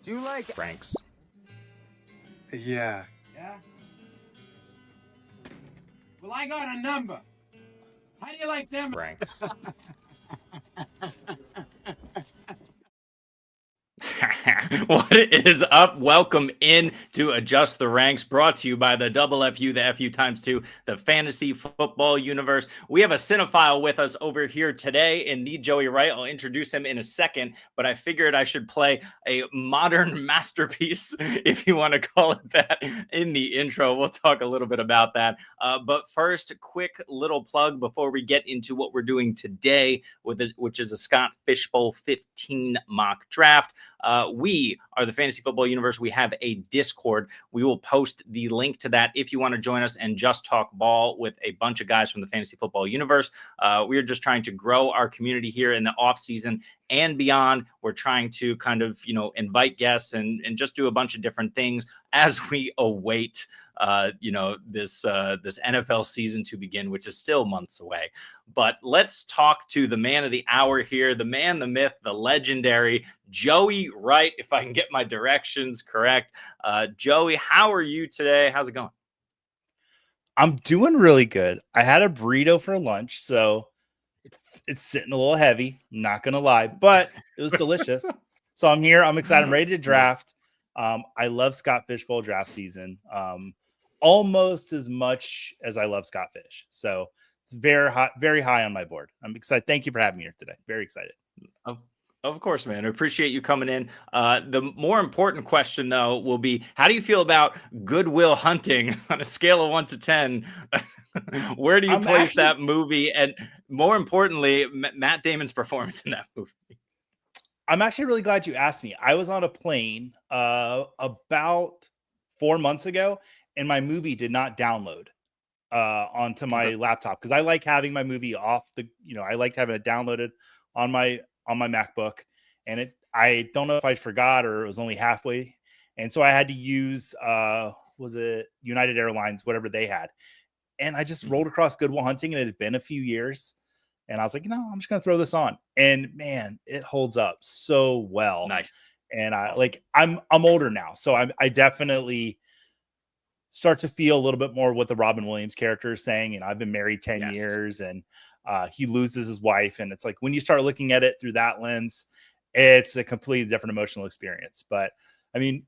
Do you like Franks? Yeah. Yeah? Well, I got a number. How do you like them? Franks. What is up? Welcome in to Adjust the Ranks, brought to you by the Double FU, the FU times 2, the fantasy football universe. We have a cinephile with us over here today in the Joey Wright. I'll introduce him in a second, but I figured I should play a modern masterpiece, if you want to call it that, in the intro. We'll talk a little bit about that. But first, quick little plug before we get into what we're doing today, which is a Scott Fishbowl 15 mock draft. We are the Fantasy Football Universe. We have a Discord. We will post the link to that if you want to join us and just talk ball with a bunch of guys from the Fantasy Football Universe. We are just trying to grow our community here in the offseason and beyond. We're trying to kind of, invite guests and just do a bunch of different things as we await this NFL season to begin, which is still months away. But let's talk to the man of the hour here, the man, the myth, the legendary Joey Wright, if I can get my directions correct. Joey, how are you today? How's it going? I'm doing really good. I had a burrito for lunch, so it's sitting a little heavy, I'm not gonna lie, but it was delicious. So I'm here. I'm excited. I'm ready to draft. I love Scott Fishbowl draft season almost as much as I love Scott Fish. So it's very high on my board. I'm excited. Thank you for having me here today. Very excited. Of course, man. I appreciate you coming in. The more important question, though, will be, how do you feel about Good Will Hunting on a scale of 1 to 10? Where do you place that movie? And more importantly, Matt Damon's performance in that movie. I'm actually really glad you asked me. I was on a plane about 4 months ago, and my movie did not download onto my laptop because I like having my movie off the, I liked having it downloaded on my MacBook, and I don't know if I forgot or it was only halfway. And so I had to use, was it United Airlines, whatever they had. And I just rolled across Good Will Hunting, and it had been a few years. And I was like, I'm just going to throw this on. And man, it holds up so well. Nice. And I'm older now. So I definitely start to feel a little bit more what the Robin Williams character is saying. And I've been married 10 years, and he loses his wife. And it's like, when you start looking at it through that lens, it's a completely different emotional experience. But I mean,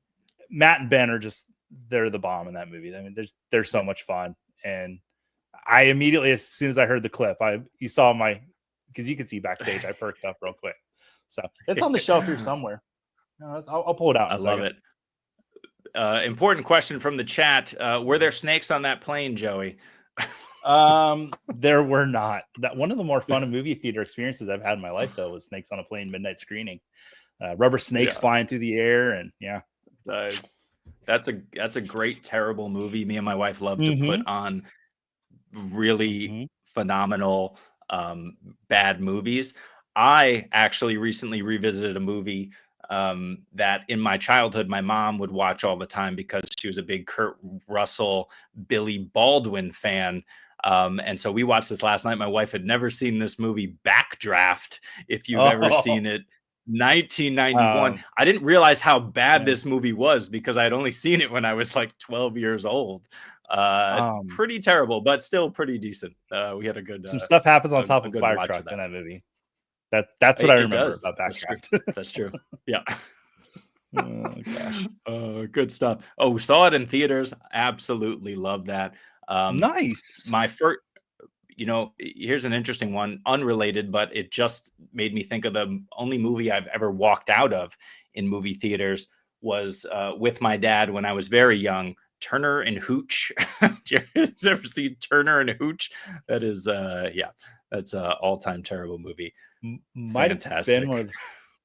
Matt and Ben they're the bomb in that movie. I mean, they're so much fun. And I immediately, as soon as I heard the clip, you saw because you could see backstage, I perked up real quick. So it's on the shelf here somewhere. I'll pull it out. I love it. Important question from the chat. Were there snakes on that plane, Joey? There were not. That one of the more fun movie theater experiences I've had in my life, though, was Snakes on a Plane midnight screening. Rubber snakes flying through the air, and nice. That's a great, terrible movie. Me and my wife love to put on really phenomenal bad movies. I actually recently revisited a movie that in my childhood my mom would watch all the time because she was a big Kurt Russell, Billy Baldwin fan. And so we watched this last night. My wife had never seen this movie, Backdraft, if you've ever seen it. 1991. I didn't realize how bad this movie was because I had only seen it when I was like 12 years old. Pretty terrible, but still pretty decent. We had a good some stuff happens on top of a fire truck in that movie. That's what I remember about Backdraft. That's true. Yeah. Oh gosh. Good stuff. Oh, saw it in theaters. Absolutely love that. Nice. My first, here's an interesting one, unrelated, but it just made me think of the only movie I've ever walked out of in movie theaters was with my dad when I was very young. Turner and Hooch. Did you ever see Turner and Hooch? That is, that's an all-time terrible movie. Might have been one.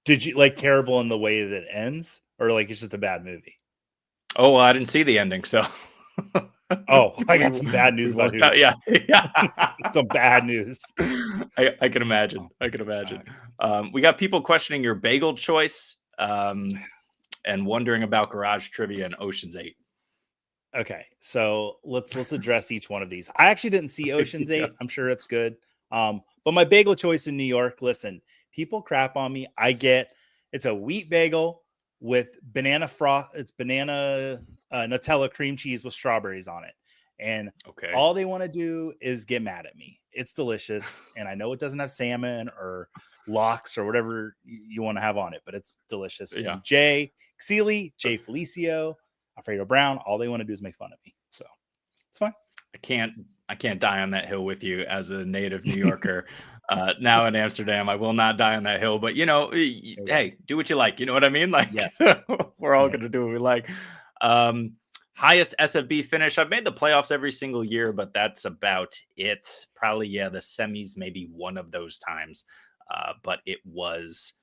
Did you like terrible in the way that it ends, or like it's just a bad movie? Oh, well, I didn't see the ending, so. Oh, I got some bad news about Hooch. Yeah. Some bad news. I can imagine. We got people questioning your bagel choice and wondering about garage trivia and Ocean's 8. Okay, so let's address each one of these. I actually didn't see Ocean's 8. I'm sure it's good. But my bagel choice in New York, listen, people crap on me. It's a wheat bagel with banana frost. It's banana Nutella cream cheese with strawberries on it. And all they want to do is get mad at me. It's delicious. And I know it doesn't have salmon or lox or whatever you want to have on it, but it's delicious. Yeah. And Jay Seeley, Jay Felicio, Alfredo Brown, all they want to do is make fun of me. So it's fine. I can't die on that hill with you as a native New Yorker. Now in Amsterdam, I will not die on that hill, but hey, do what you like. You know what I mean? Like, yes. We're all going to do what we like. Highest SFB finish. I've made the playoffs every single year, but that's about it. Probably, the semis, maybe one of those times. But it was,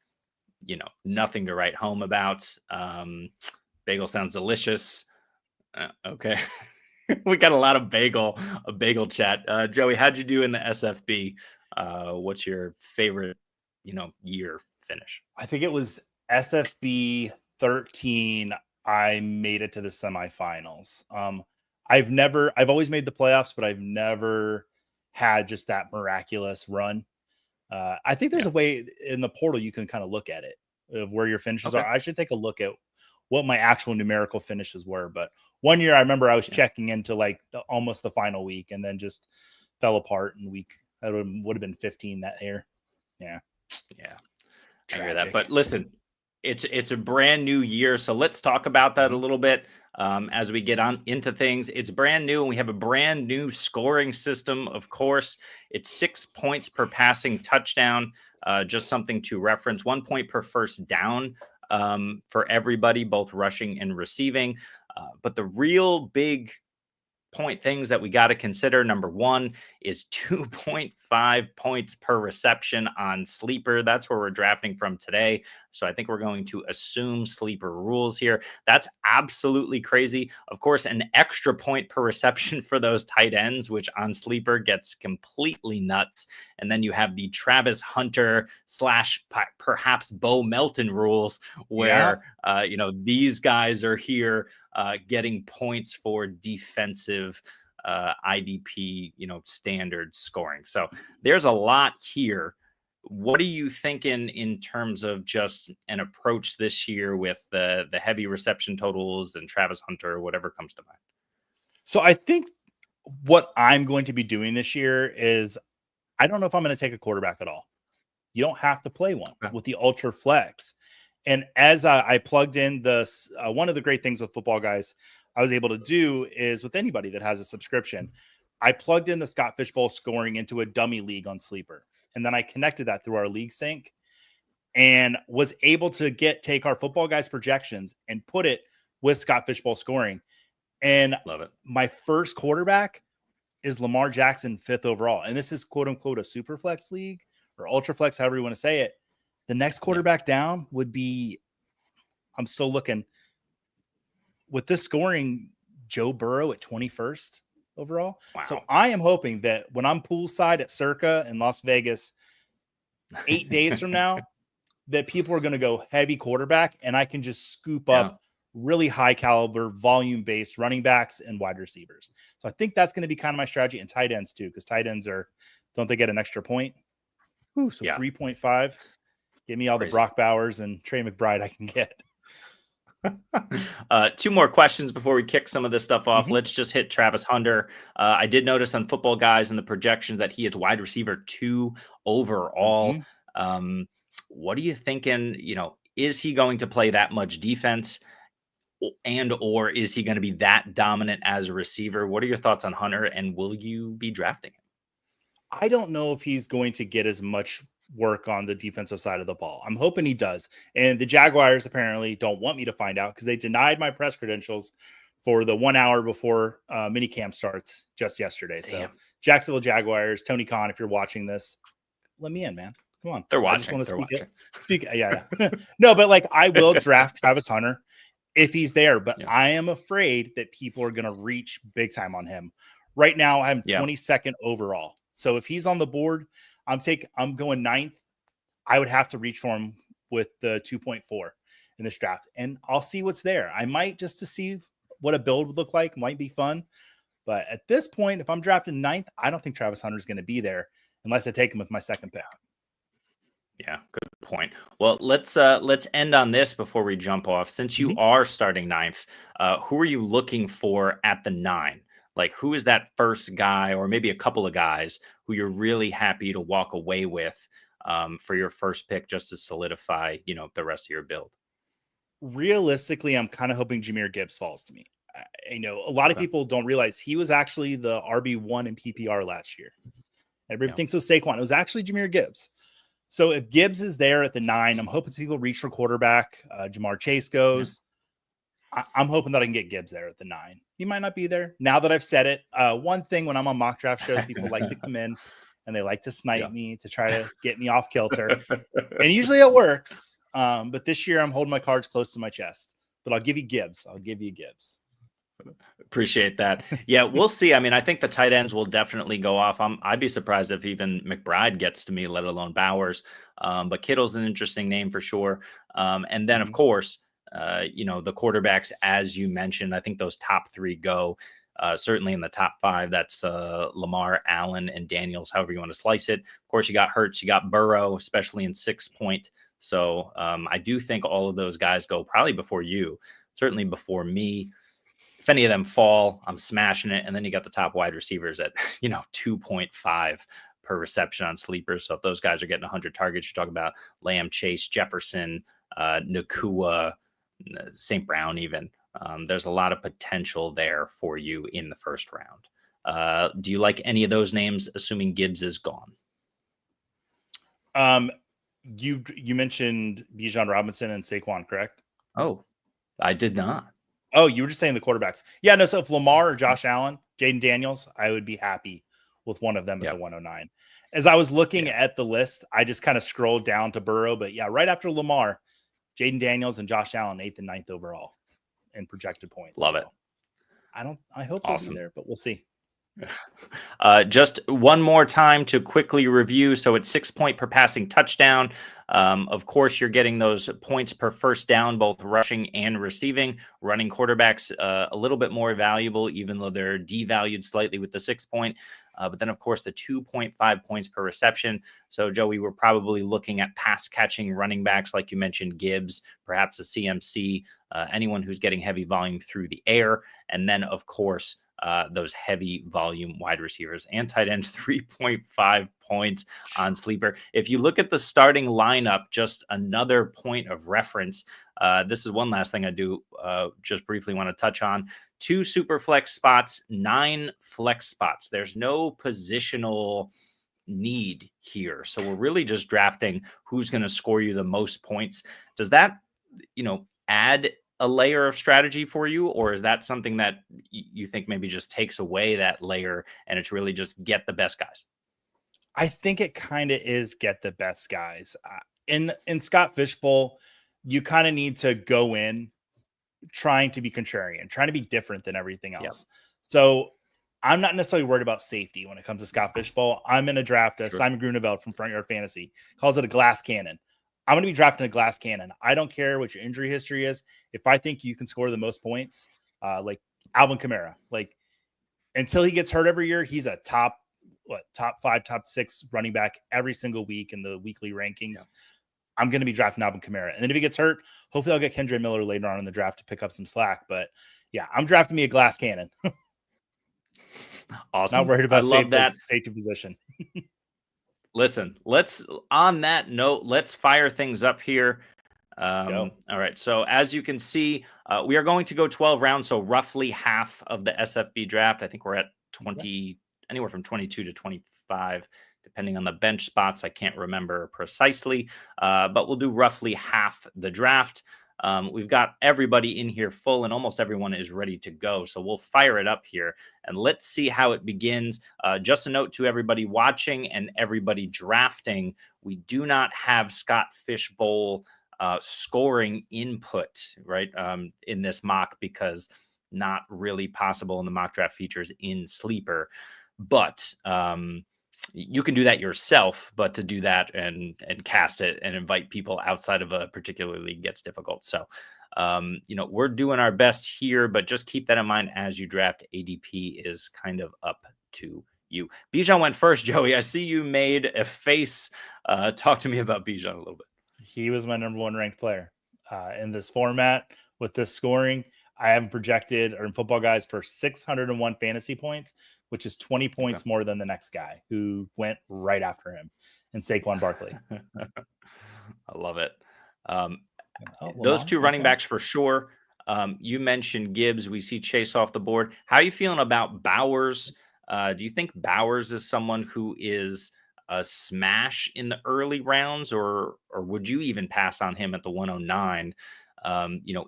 nothing to write home about. Bagel sounds delicious. Okay. We got a lot of bagel chat. Joey, how'd you do in the SFB? What's your favorite, year finish? I think it was SFB 13. I made it to the semifinals. I've always made the playoffs, but I've never had just that miraculous run. I think there's a way in the portal you can kind of look at it of where your finishes are. I should take a look at what my actual numerical finishes were. But one year I remember I was checking into like almost the final week and then just fell apart in week. That would have been 15 that year. Yeah. I hear that. But listen, it's a brand new year. So let's talk about that a little bit as we get on into things. It's brand new and we have a brand new scoring system. Of course, it's 6 points per passing touchdown. Just something to reference. 1 point per first down for everybody, both rushing and receiving. But the real big point things that we got to consider, number one is 2.5 points per reception on Sleeper. That's where we're drafting from today. So I think we're going to assume Sleeper rules here. That's absolutely crazy. Of course, an extra point per reception for those tight ends, which on Sleeper gets completely nuts. And then you have the Travis Hunter / perhaps Bo Melton rules where, these guys are here getting points for defensive IDP, standard scoring. So there's a lot here. What are you thinking in terms of just an approach this year with the heavy reception totals and Travis Hunter, or whatever comes to mind? So I think what I'm going to be doing this year is I don't know if I'm going to take a quarterback at all. You don't have to play one with the Ultra Flex. And as I plugged in one of the great things with Football Guys I was able to do is with anybody that has a subscription, I plugged in the Scott Fishbowl scoring into a dummy league on Sleeper. And then I connected that through our league sync and was able to take our Football Guys projections and put it with Scott Fishbowl scoring. And love it. My first quarterback is Lamar Jackson, 5th overall. And this is quote unquote a super flex league or ultra flex, however you want to say it. The next quarterback down would be, I'm still looking with this scoring, Joe Burrow at 21st overall. Wow. So I am hoping that when I'm poolside at Circa in Las Vegas 8 days from now, that people are going to go heavy quarterback and I can just scoop up really high caliber, volume based running backs and wide receivers. So I think that's going to be kind of my strategy, and tight ends too, because tight ends don't they get an extra point? Ooh, so 3.5. Give me all the Brock Bowers and Trey McBride I can get. 2 more questions before we kick some of this stuff off. Let's just hit Travis Hunter. I did notice on Football Guys and the projections that he is wide receiver 2 overall. What are you thinking? Is he going to play that much defense, or is he going to be that dominant as a receiver? What are your thoughts on Hunter, and will you be drafting him? I don't know if he's going to get as much work on the defensive side of the ball. I'm hoping he does. And the Jaguars apparently don't want me to find out because they denied my press credentials for the 1 hour before minicamp starts just yesterday. Damn. So Jacksonville Jaguars, Tony Khan, if you're watching this, let me in, man. Come on. They're watching. I just want to speak. Yeah. No, but I will draft Travis Hunter if he's there, but I am afraid that people are going to reach big time on him. Right now, I'm 22nd overall. So if he's on the board, I'm going 9th. I would have to reach for him with the 2.4 in this draft, and I'll see what's there. I might just to see what a build would look like. Might be fun, but at this point, if I'm drafting 9th, I don't think Travis Hunter is going to be there unless I take him with my second pick. Yeah, good point. Well, let's end on this before we jump off. Since you Mhm. are starting ninth, who are you looking for at the 9? Like, who is that first guy, or maybe a couple of guys who you're really happy to walk away with for your first pick, just to solidify, the rest of your build? Realistically, I'm kind of hoping Jahmyr Gibbs falls to me. A lot of Okay. people don't realize he was actually the RB1 in PPR last year. Everybody Yeah. thinks it was Saquon. It was actually Jahmyr Gibbs. So if Gibbs is there at the 9, I'm hoping people reach for quarterback. Jamar Chase goes. I'm hoping that I can get Gibbs there at the 9. He might not be there. Now that I've said it, one thing when I'm on mock draft shows, people like to come in and they like to snipe Yeah. me to try to get me off kilter. And usually it works. But this year I'm holding my cards close to my chest. But I'll give you Gibbs. Appreciate that. Yeah, we'll see. I mean, I think the tight ends will definitely go off. I'd be surprised if even McBride gets to me, let alone Bowers. But Kittle's an interesting name for sure. And then, of course, the quarterbacks, as you mentioned, I think those top 3 go. Certainly in the top 5, that's Lamar, Allen, and Daniels, however you want to slice it. Of course, you got Hurts, you got Burrow, especially in 6-point. So I do think all of those guys go probably before you, certainly before me. If any of them fall, I'm smashing it. And then you got the top wide receivers at, 2.5 per reception on sleepers. So if those guys are getting 100 targets, you're talking about Lamb, Chase, Jefferson, Nakua, St. Brown even. There's a lot of potential there for you in the first round. Do you like any of those names, assuming Gibbs is gone? You mentioned Bijan Robinson and Saquon, correct? Oh, I did not. Oh, you were just saying the quarterbacks. Yeah, no, so if Lamar or Josh Allen, Jaden Daniels, I would be happy with one of them at the 109. As I was looking at the list, I just kind of scrolled down to Burrow, but yeah, right after Lamar, Jaden Daniels and Josh Allen, 8th and 9th overall in projected points. Love it. I hope Awesome. they'll be there, but we'll see. Just one more time to quickly review. So it's 6-point per passing touchdown. Of course, you're getting those points per first down, both rushing and receiving. Running quarterbacks a little bit more valuable, even though they're devalued slightly with the 6-point. But then, of course, the 2.5 points per reception. So, Joey, we're probably looking at pass catching running backs, like you mentioned, Gibbs, perhaps a CMC, anyone who's getting heavy volume through the air. And then, of course, those heavy volume wide receivers and tight ends, 3.5 points on sleeper. If you look at the starting lineup, just another point of reference. This is one last thing I do just briefly want to touch on. 2 super flex spots, 9 flex spots. There's no positional need here. So we're really just drafting who's going to score you the most points. Does that, add a layer of strategy for you, or is that something that you think maybe just takes away that layer and it's really just get the best guys? I think it kind of is get the best guys. In Scott Fishbowl, you kind of need to go in trying to be contrarian, trying to be different than everything else. So I'm not necessarily worried about safety when it comes to Scott Fishbowl. I'm in a draft. Simon Grunewald from Front Yard Fantasy calls it a glass cannon. I'm going to be drafting a glass cannon. I don't care what your injury history is. If I think you can score the most points, like Alvin Kamara, like until he gets hurt every year, he's a top 5, top 6 running back every single week in the weekly rankings. Yeah. I'm going to be drafting Alvin Kamara. And then if he gets hurt, hopefully I'll get Kendre Miller later on in the draft to pick up some slack. But yeah, I'm drafting me a glass cannon. Awesome. Not worried about that safety position. Listen, on that note, let's fire things up here. Let's go. All right. So as you can see, we are going to go 12 rounds. So roughly half of the SFB draft. I think we're at 20, anywhere from 22 to 25, depending on the bench spots. I can't remember precisely, but we'll do roughly half the draft. We've got everybody in here full and almost everyone is ready to go. So we'll fire it up here and let's see how it begins. Just a note to everybody watching and everybody drafting. We do not have Scott Fishbowl scoring input, right, in this mock because not really possible in the mock draft features in Sleeper. But you can do that yourself, but to do that and cast it and invite people outside of a particular league gets difficult. So, we're doing our best here, but just keep that in mind as you draft. ADP is kind of up to you. Bijan went first, Joey. I see you made a face. Talk to me about Bijan a little bit. He was my number 1 ranked player in this format with this scoring. I have projected or in Football Guys for 601 fantasy points, which is 20 points more than the next guy who went right after him, and Saquon Barkley. I love it. Those Lamar, two running backs for sure. You mentioned Gibbs. We see Chase off the board. How are you feeling about Bowers? Do you think Bowers is someone who is a smash in the early rounds, or would you even pass on him at the 109?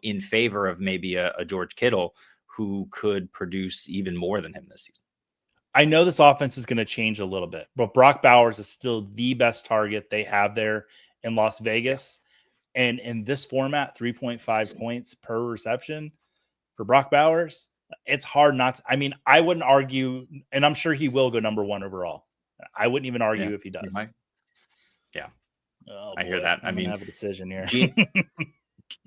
In favor of maybe a George Kittle who could produce even more than him this season? I know this offense is going to change a little bit, but Brock Bowers is still the best target they have there in Las Vegas. And in this format, 3.5 points per reception for Brock Bowers, it's hard not to. I mean, I wouldn't argue, and I'm sure he will go number 1 overall. I wouldn't even argue if he does. Yeah. Oh, I hear that. I mean, have a decision here.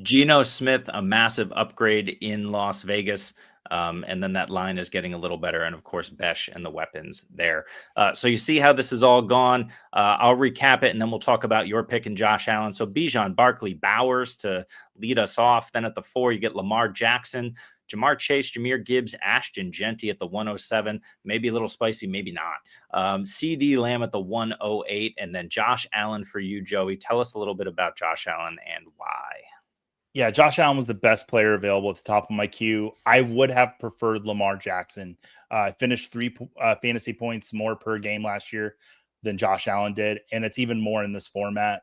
Geno Smith, a massive upgrade in Las Vegas. And then that line is getting a little better. And of course, Besh and the weapons there. So you see how this is all gone. I'll recap it and then we'll talk about your pick and Josh Allen. So Bijan, Barkley, Bowers to lead us off. Then at the 4, you get Lamar Jackson, Jamar Chase, Jahmyr Gibbs, Ashton Genty at the 107. Maybe a little spicy, maybe not. CD Lamb at the 108. And then Josh Allen for you, Joey. Tell us a little bit about Josh Allen and why. Yeah, Josh Allen was the best player available at the top of my queue. I would have preferred Lamar Jackson. Finished 3 fantasy points more per game last year than Josh Allen did, and it's even more in this format.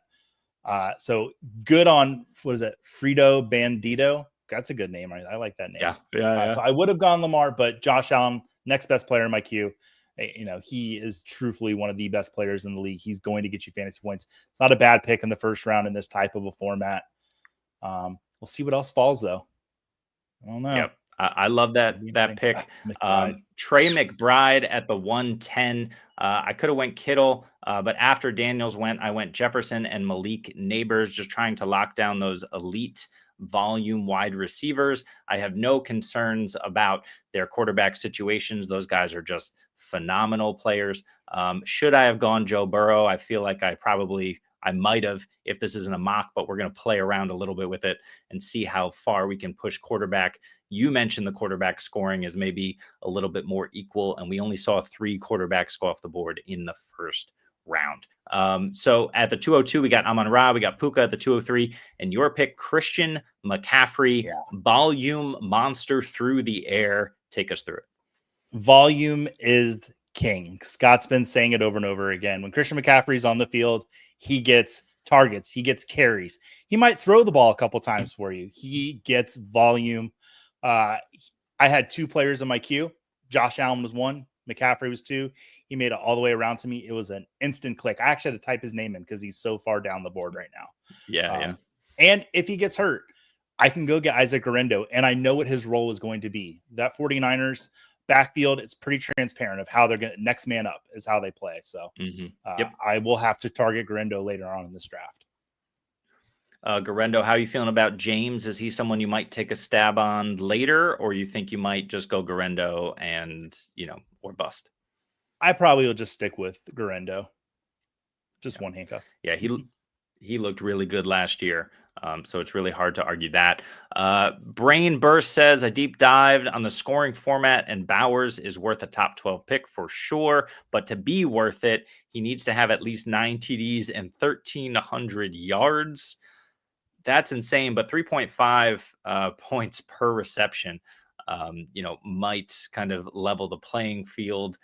So good on, what is it, Frito Bandito? That's a good name. I like that name. Yeah. So I would have gone Lamar, but Josh Allen, next best player in my queue. He is truthfully one of the best players in the league. He's going to get you fantasy points. It's not a bad pick in the first round in this type of a format. We'll see what else falls though. I don't know. Yep. I love that pick. Trey McBride at the 110. I could have went Kittle, but after Daniels went, I went Jefferson and Malik Neighbors, just trying to lock down those elite volume wide receivers. I have no concerns about their quarterback situations. Those guys are just phenomenal players. Should I have gone Joe Burrow? I feel like I might have, if this isn't a mock, but we're going to play around a little bit with it and see how far we can push quarterback. You mentioned the quarterback scoring is maybe a little bit more equal, and we only saw 3 quarterbacks go off the board in the first round. So at the 202, we got Amon-Ra, we got Puka at the 203, and your pick, Christian McCaffrey, volume monster through the air. Take us through it. Volume is king. Scott's been saying it over and over again. When Christian McCaffrey's on the field, he gets targets, he gets carries. He might throw the ball a couple times for you. He gets volume. I had 2 players in my queue. Josh Allen was 1. McCaffrey was 2. He made it all the way around to me. It was an instant click. I actually had to type his name in because he's so far down the board right now. Yeah. And if he gets hurt, I can go get Isaac Guerrero, and I know what his role is going to be. That 49ers backfield, it's pretty transparent of how they're going to next man up is how they play. So I will have to target Guerrero later on in this draft. Guerrero, how are you feeling about James? Is he someone you might take a stab on later, or you think you might just go Guerrero and, or bust? I probably will just stick with Guerrero. Just one handcuff. Yeah, he looked really good last year. So it's really hard to argue that. Brain Burst says a deep dive on the scoring format, and Bowers is worth a top 12 pick for sure. But to be worth it, he needs to have at least 9 TDs and 1,300 yards. That's insane. But 3.5 points per reception, might kind of level the playing field.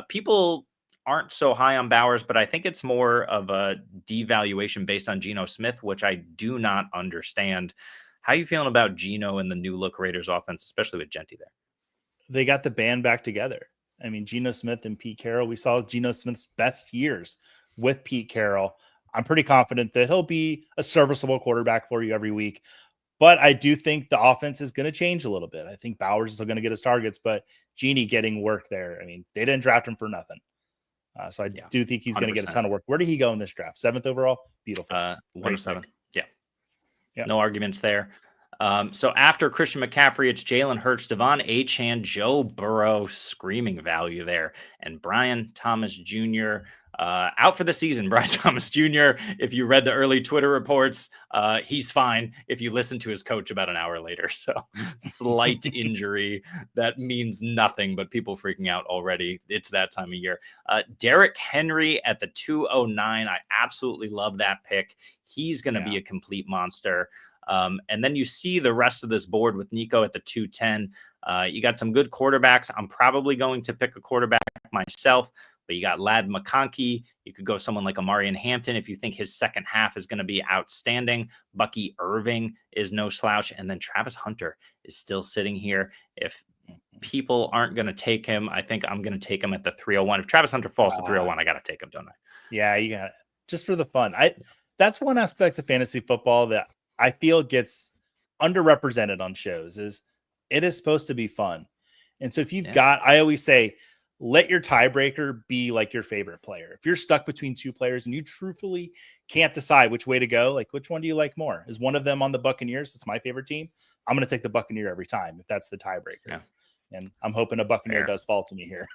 People aren't so high on Bowers, but I think it's more of a devaluation based on Geno Smith, which I do not understand. How are you feeling about Geno and the new look Raiders offense, especially with Genty there? They got the band back together. I mean, Geno Smith and Pete Carroll, we saw Geno Smith's best years with Pete Carroll. I'm pretty confident that he'll be a serviceable quarterback for you every week. But I do think the offense is going to change a little bit. I think Bowers is going to get his targets, but Genie getting work there. I mean, they didn't draft him for nothing. So I do think he's going to get a ton of work. Where did he go in this draft? 7th overall? Beautiful. 107. Yeah. No arguments there. So after Christian McCaffrey, it's Jalen Hurts, Devon Achane, Joe Burrow, screaming value there, and Brian Thomas Jr. Out for the season. Brian Thomas Jr., if you read the early Twitter reports, he's fine if you listen to his coach about an hour later. So slight injury. That means nothing, but people freaking out already. It's that time of year. Derrick Henry at the 209. I absolutely love that pick. He's going to be a complete monster. And then you see the rest of this board with Nico at the 210. You got some good quarterbacks. I'm probably going to pick a quarterback myself, but you got Ladd McConkey. You could go someone like Amarian Hampton if you think his second half is going to be outstanding. Bucky Irving is no slouch. And then Travis Hunter is still sitting here. If people aren't going to take him, I think I'm going to take him at the 301. If Travis Hunter falls to 301, I got to take him, don't I? Yeah, you got it. Just for the fun. That's one aspect of fantasy football that I feel gets underrepresented on shows. Is it is supposed to be fun. And so if you've got, I always say, let your tiebreaker be like your favorite player. If you're stuck between two players and you truthfully can't decide which way to go, like which one do you like more? Is one of them on the Buccaneers? It's my favorite team. I'm going to take the Buccaneer every time if that's the tiebreaker. Yeah. And I'm hoping a Buccaneer does fall to me here.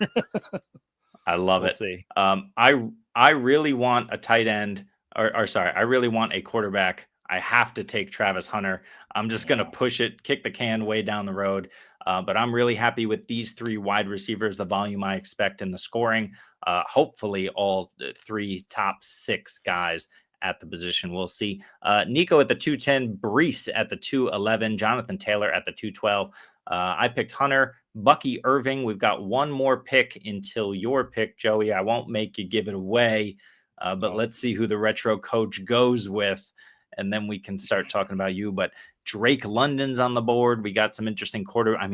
I love it. See. I really want a tight end I really want a quarterback. I have to take Travis Hunter. I'm just going to push it, kick the can way down the road. But I'm really happy with these three wide receivers, the volume I expect in the scoring. Hopefully all three top six guys at the position. We'll see. Nico at the 210, Brees at the 211, Jonathan Taylor at the 212. I picked Hunter, Bucky Irving. We've got one more pick until your pick, Joey. I won't make you give it away, but let's see who the retro coach goes with. And then we can start talking about you. But Drake London's on the board. We got some interesting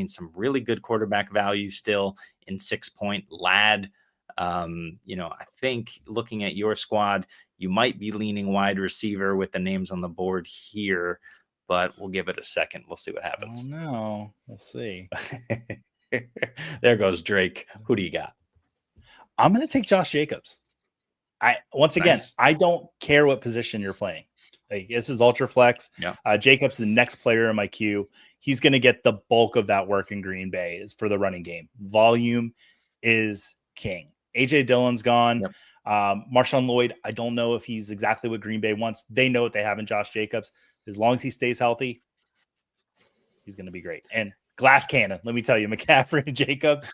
some really good quarterback value still in 6 point. Ladd. I think looking at your squad, you might be leaning wide receiver with the names on the board here, but we'll give it a second. We'll see what happens. Oh, no. We'll see. There goes Drake. Who do you got? I'm going to take Josh Jacobs. I don't care what position you're playing. Like, this is ultra flex. Yeah. Jacobs, the next player in my queue, he's going to get the bulk of that work in Green Bay is for the running game. Volume is king. AJ Dillon's gone. Yep. Marshawn Lloyd, I don't know if he's exactly what Green Bay wants. They know what they have in Josh Jacobs. As long as he stays healthy, he's going to be great. And glass cannon, let me tell you, McCaffrey and Jacobs.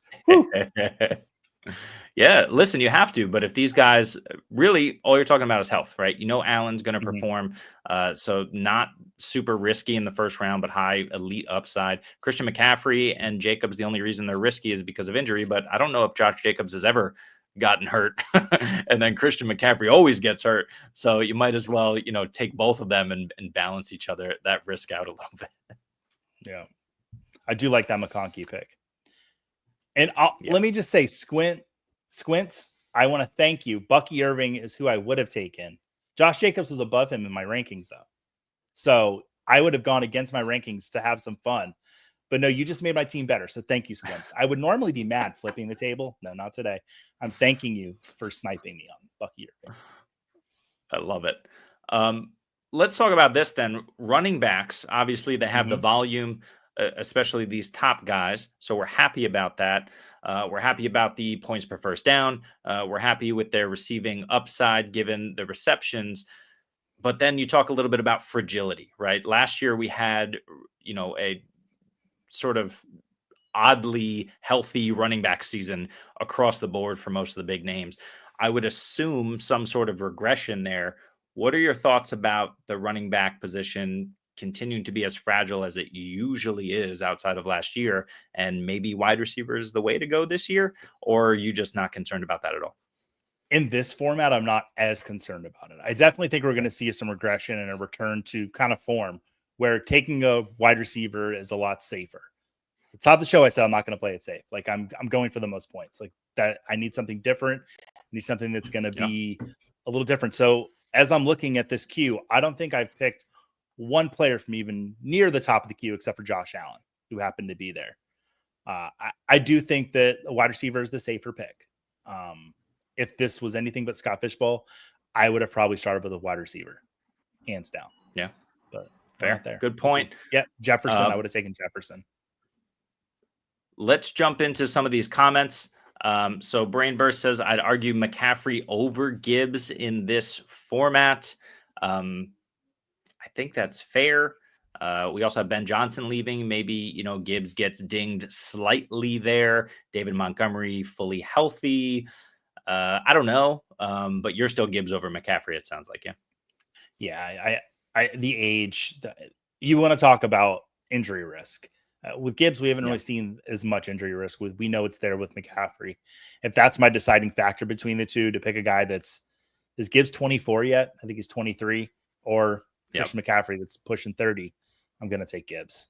Yeah, listen, you have to. But if these guys really, all you're talking about is health, right? Allen's going to perform. So not super risky in the first round, but high elite upside. Christian McCaffrey and Jacobs, the only reason they're risky is because of injury. But I don't know if Josh Jacobs has ever gotten hurt. And then Christian McCaffrey always gets hurt. So you might as well, take both of them and balance each other, that risk out a little bit. Yeah. I do like that McConkey pick. And let me just say, Squints, I want to thank you. Bucky Irving is who I would have taken. Josh Jacobs was above him in my rankings, though. So I would have gone against my rankings to have some fun. But no, you just made my team better. So thank you, Squints. I would normally be mad flipping the table. No, not today. I'm thanking you for sniping me on Bucky Irving. I love it. Let's talk about this then. Running backs, obviously, they have the volume, especially these top guys. So we're happy about that. We're happy about the points per first down. We're happy with their receiving upside given the receptions. But then you talk a little bit about fragility, right? Last year we had, a sort of oddly healthy running back season across the board for most of the big names. I would assume some sort of regression there. What are your thoughts about the running back position continuing to be as fragile as it usually is outside of last year, and maybe wide receiver is the way to go this year? Or are you just not concerned about that at all? In this format, I'm not as concerned about it. I definitely think we're going to see some regression and a return to kind of form where taking a wide receiver is a lot safer. At the top of the show, I said I'm not going to play it safe. Like I'm going for the most points. Like that, I need something different. I need something that's going to be a little different. So as I'm looking at this queue, I don't think I've picked one player from even near the top of the queue except for Josh Allen, who happened to be there. I do think that a wide receiver is the safer pick. If this was anything but Scott Fishbowl, I would have probably started with a wide receiver, hands down. Yeah. But Fair. not there. Good point. Yeah, Jefferson. I would have taken Jefferson. Let's jump into some of these comments. So Brainburst says, I'd argue McCaffrey over Gibbs in this format. I think that's fair. We also have Ben Johnson leaving. Maybe, Gibbs gets dinged slightly there. David Montgomery fully healthy. I don't know. But you're still Gibbs over McCaffrey, it sounds like, yeah. Yeah, the age. You want to talk about injury risk. With Gibbs, we haven't really seen as much injury risk. We know it's there with McCaffrey. If that's my deciding factor between the two, to pick a guy is Gibbs 24 yet? I think he's 23. Or Christian McCaffrey that's pushing 30. I'm going to take Gibbs.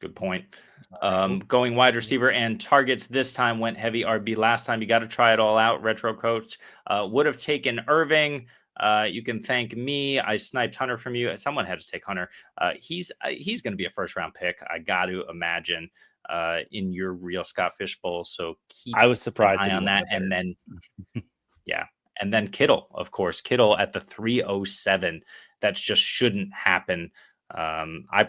Good point. Going wide receiver and targets this time went heavy RB last time. You got to try it all out. Retro coach would have taken Irving. You can thank me. I sniped Hunter from you. Someone had to take Hunter. He's going to be a first round pick. I got to imagine in your real Scott Fishbowl. So I was surprised an eye on that. And then, and then Kittle, of course, Kittle at the 307. That just shouldn't happen. I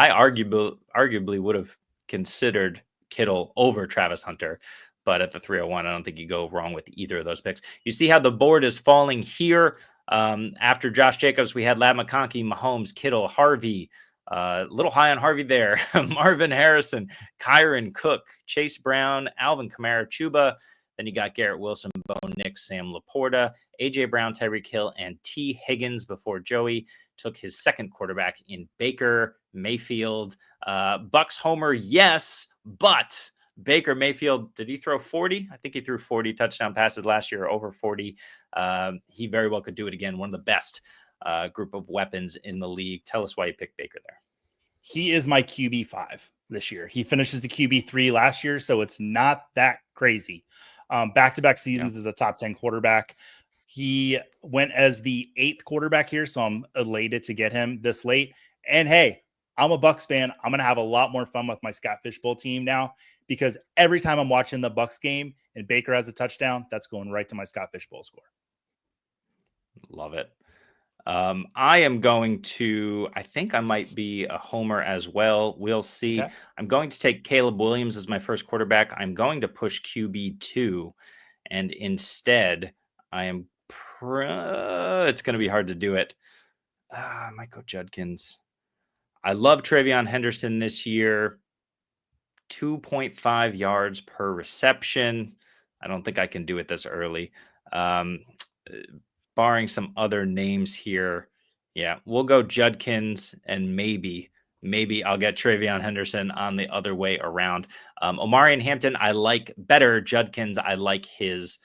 arguably would have considered Kittle over Travis Hunter. But at the 301, I don't think you go wrong with either of those picks. You see how the board is falling here. After Josh Jacobs, we had Lab McConkey, Mahomes, Kittle, Harvey. A little high on Harvey there. Marvin Harrison, Kyron Cook, Chase Brown, Alvin Kamara, Chuba. Then you got Garrett Wilson, Bo Nix, Sam Laporta, A.J. Brown, Tyreek Hill, and T. Higgins before Joey took his second quarterback in Baker Mayfield. Bucks homer, yes, but Baker Mayfield, did he throw 40? I think he threw 40 touchdown passes last year, over 40. He very well could do it again. One of the best group of weapons in the league. Tell us why you picked Baker there. He is my QB5 this year. He finishes the QB3 last year, so it's not that crazy. Back-to-back seasons as a top 10 quarterback. He went as the 8th quarterback here, so I'm elated to get him this late. And hey, I'm a Bucks fan. I'm going to have a lot more fun with my Scott Fishbowl team now, because every time I'm watching the Bucks game and Baker has a touchdown, that's going right to my Scott Fishbowl score. Love it. I am going to, I think I might be a homer as well. We'll see. Okay. I'm going to take Caleb Williams as my first quarterback. I'm going to push QB2, and instead I am, it's going to be hard to do it. I might go Judkins. I love Travion Henderson this year. 2.5 yards per reception. I don't think I can do it this early. Barring some other names here. Yeah, we'll go Judkins, and maybe I'll get Travion Henderson on the other way around. Omari and Hampton, I like better. Judkins, I like his,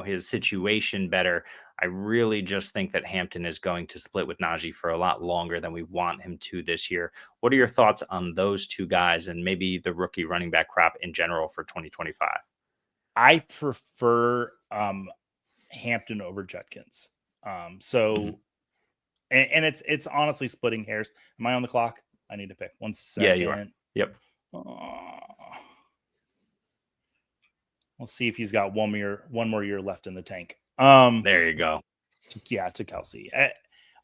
his situation better. I really just think that Hampton is going to split with Najee for a lot longer than we want him to this year. What are your thoughts on those two guys and maybe the rookie running back crop in general for 2025? I prefer Hampton over Judkins. And it's honestly splitting hairs. Am I on the clock? I need to pick 1 second. Yeah, you are. Yep. We'll see if he's got one more year left in the tank. There you go. Yeah, to Kelsey.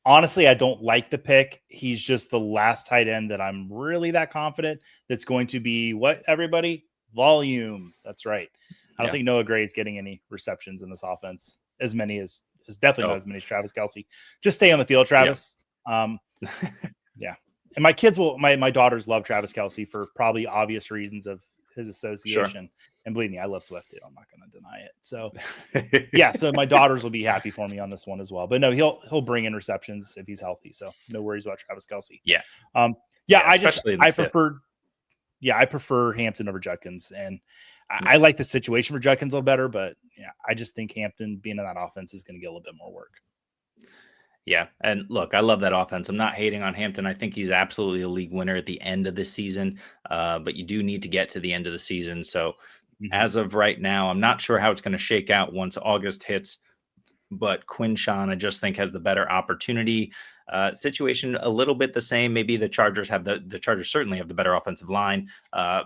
Honestly, I don't like the pick. He's just the last tight end that I'm really that confident that's going to be what, everybody? Volume. That's right. I don't think Noah Gray is getting any receptions in this offense. As many as definitely not as many as Travis Kelsey. Just stay on the field, Travis. Yeah. And my kids my daughters love Travis Kelsey for probably obvious reasons of his association. Sure. And believe me, I love Swift too. I'm not going to deny it. So yeah, so my daughters will be happy for me on this one as well. But no, he'll bring in receptions if he's healthy. So no worries about Travis Kelsey. Yeah. I prefer Hampton over Judkins, and I like the situation for Judkins a little better, but yeah, I just think Hampton being in that offense is going to get a little bit more work. Yeah. And look, I love that offense. I'm not hating on Hampton. I think he's absolutely a league winner at the end of the season. But you do need to get to the end of the season. So as of right now, I'm not sure how it's going to shake out once August hits, but Quinshawn, I just think, has the better opportunity. Situation a little bit the same. Maybe the Chargers have the Chargers certainly have the better offensive line,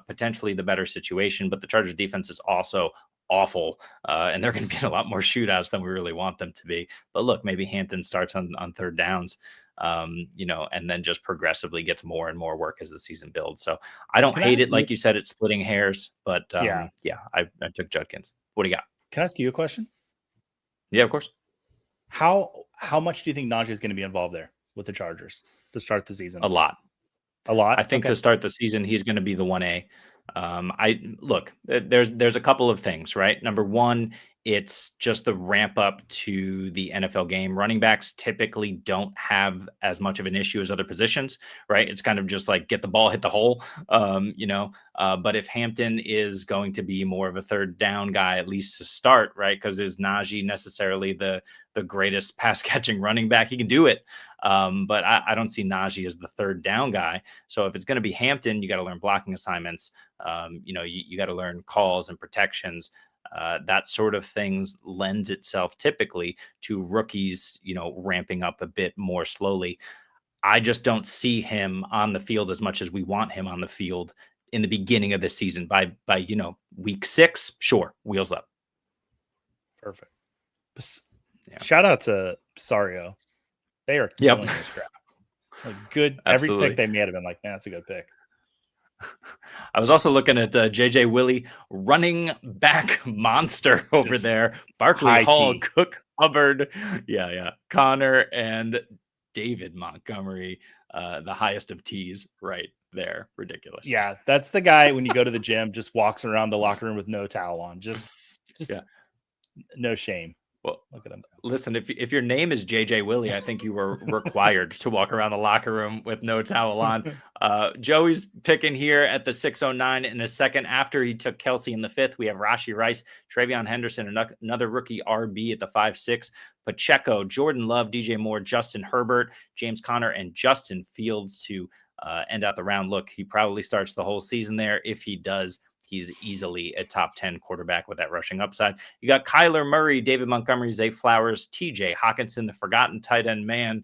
potentially the better situation, but the Chargers defense is also awful, and they're going to be in a lot more shootouts than we really want them to be. But look, maybe Hampton starts on third downs, and then just progressively gets more and more work as the season builds. So I don't hate it. Like you said, it's splitting hairs, but I took Judkins. What do you got? Can I ask you a question? Yeah, of course. How much do you think Najee is going to be involved there with the Chargers to start the season? A lot. I think to start the season, he's going to be the 1A. There's a couple of things, right? Number one, it's just the ramp up to the NFL game. Running backs typically don't have as much of an issue as other positions, right? It's kind of just like get the ball, hit the hole, but if Hampton is going to be more of a third down guy, at least to start, right? Because is Najee necessarily the greatest pass catching running back? He can do it. But I don't see Najee as the third down guy. So if it's going to be Hampton, you got to learn blocking assignments. You got to learn calls and protections. That sort of things lends itself typically to rookies, ramping up a bit more slowly. I just don't see him on the field as much as we want him on the field in the beginning of the season. By week 6, sure, wheels up. Perfect. Shout out to Sario. They are killing this draft. Like good. Absolutely. Every pick they made have been like, man, that's a good pick. I was also looking at JJ Willie, running back monster over there. Barkley, Hall, Cook, Hubbard, Connor, and David Montgomery, the highest of T's right there. Ridiculous. Yeah, that's the guy when you go to the gym, just walks around the locker room with no towel on. Just no shame. Well, look at him. Listen, if your name is JJ Willie, I think you were required to walk around the locker room with no towel on. Joey's picking here at the 609 in a second. After he took Kelsey in the 5th, we have Rashee Rice, Travion Henderson, another rookie RB at the 5-6, Pacheco, Jordan Love, DJ Moore, Justin Herbert, James Conner, and Justin Fields to end out the round. Look, he probably starts the whole season there. If he does, he's easily a top 10 quarterback with that rushing upside. You got Kyler Murray, David Montgomery, Zay Flowers, TJ Hawkinson, the forgotten tight end man,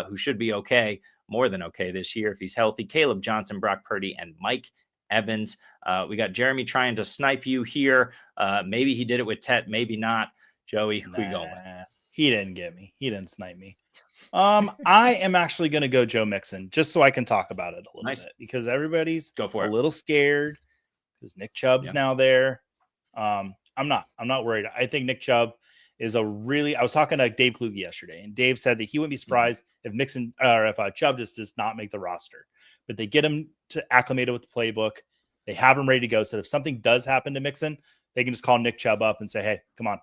who should be okay, more than okay this year if he's healthy. Caleb Johnson, Brock Purdy, and Mike Evans. We got Jeremy trying to snipe you here. Maybe he did it with Tet, maybe not. Joey, who you going with? He didn't get me. He didn't snipe me. I am actually going to go Joe Mixon just so I can talk about it a little bit because everybody's a little scared. Because Nick Chubb's now there. I'm not worried. I think Nick Chubb is I was talking to Dave Kluge yesterday, and Dave said that he wouldn't be surprised if Chubb just does not make the roster. But they get him to acclimated with the playbook. They have him ready to go. So if something does happen to Mixon, they can just call Nick Chubb up and say, hey, come on,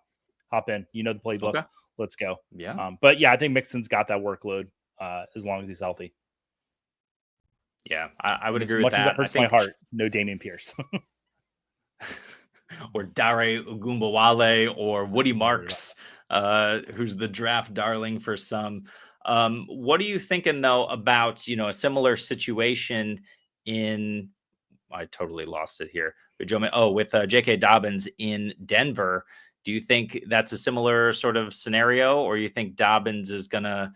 hop in. You know the playbook. Okay. Let's go. Yeah. But I think Mixon's got that workload as long as he's healthy. Yeah, I would agree with that. As much as that hurts my heart, no Dameon Pierce. Or Dare Ogunbowale or Woody Marks, who's the draft darling for some. What are you thinking, though, about, a similar situation I totally lost it here. With J.K. Dobbins in Denver. Do you think that's a similar sort of scenario, or you think Dobbins is going to,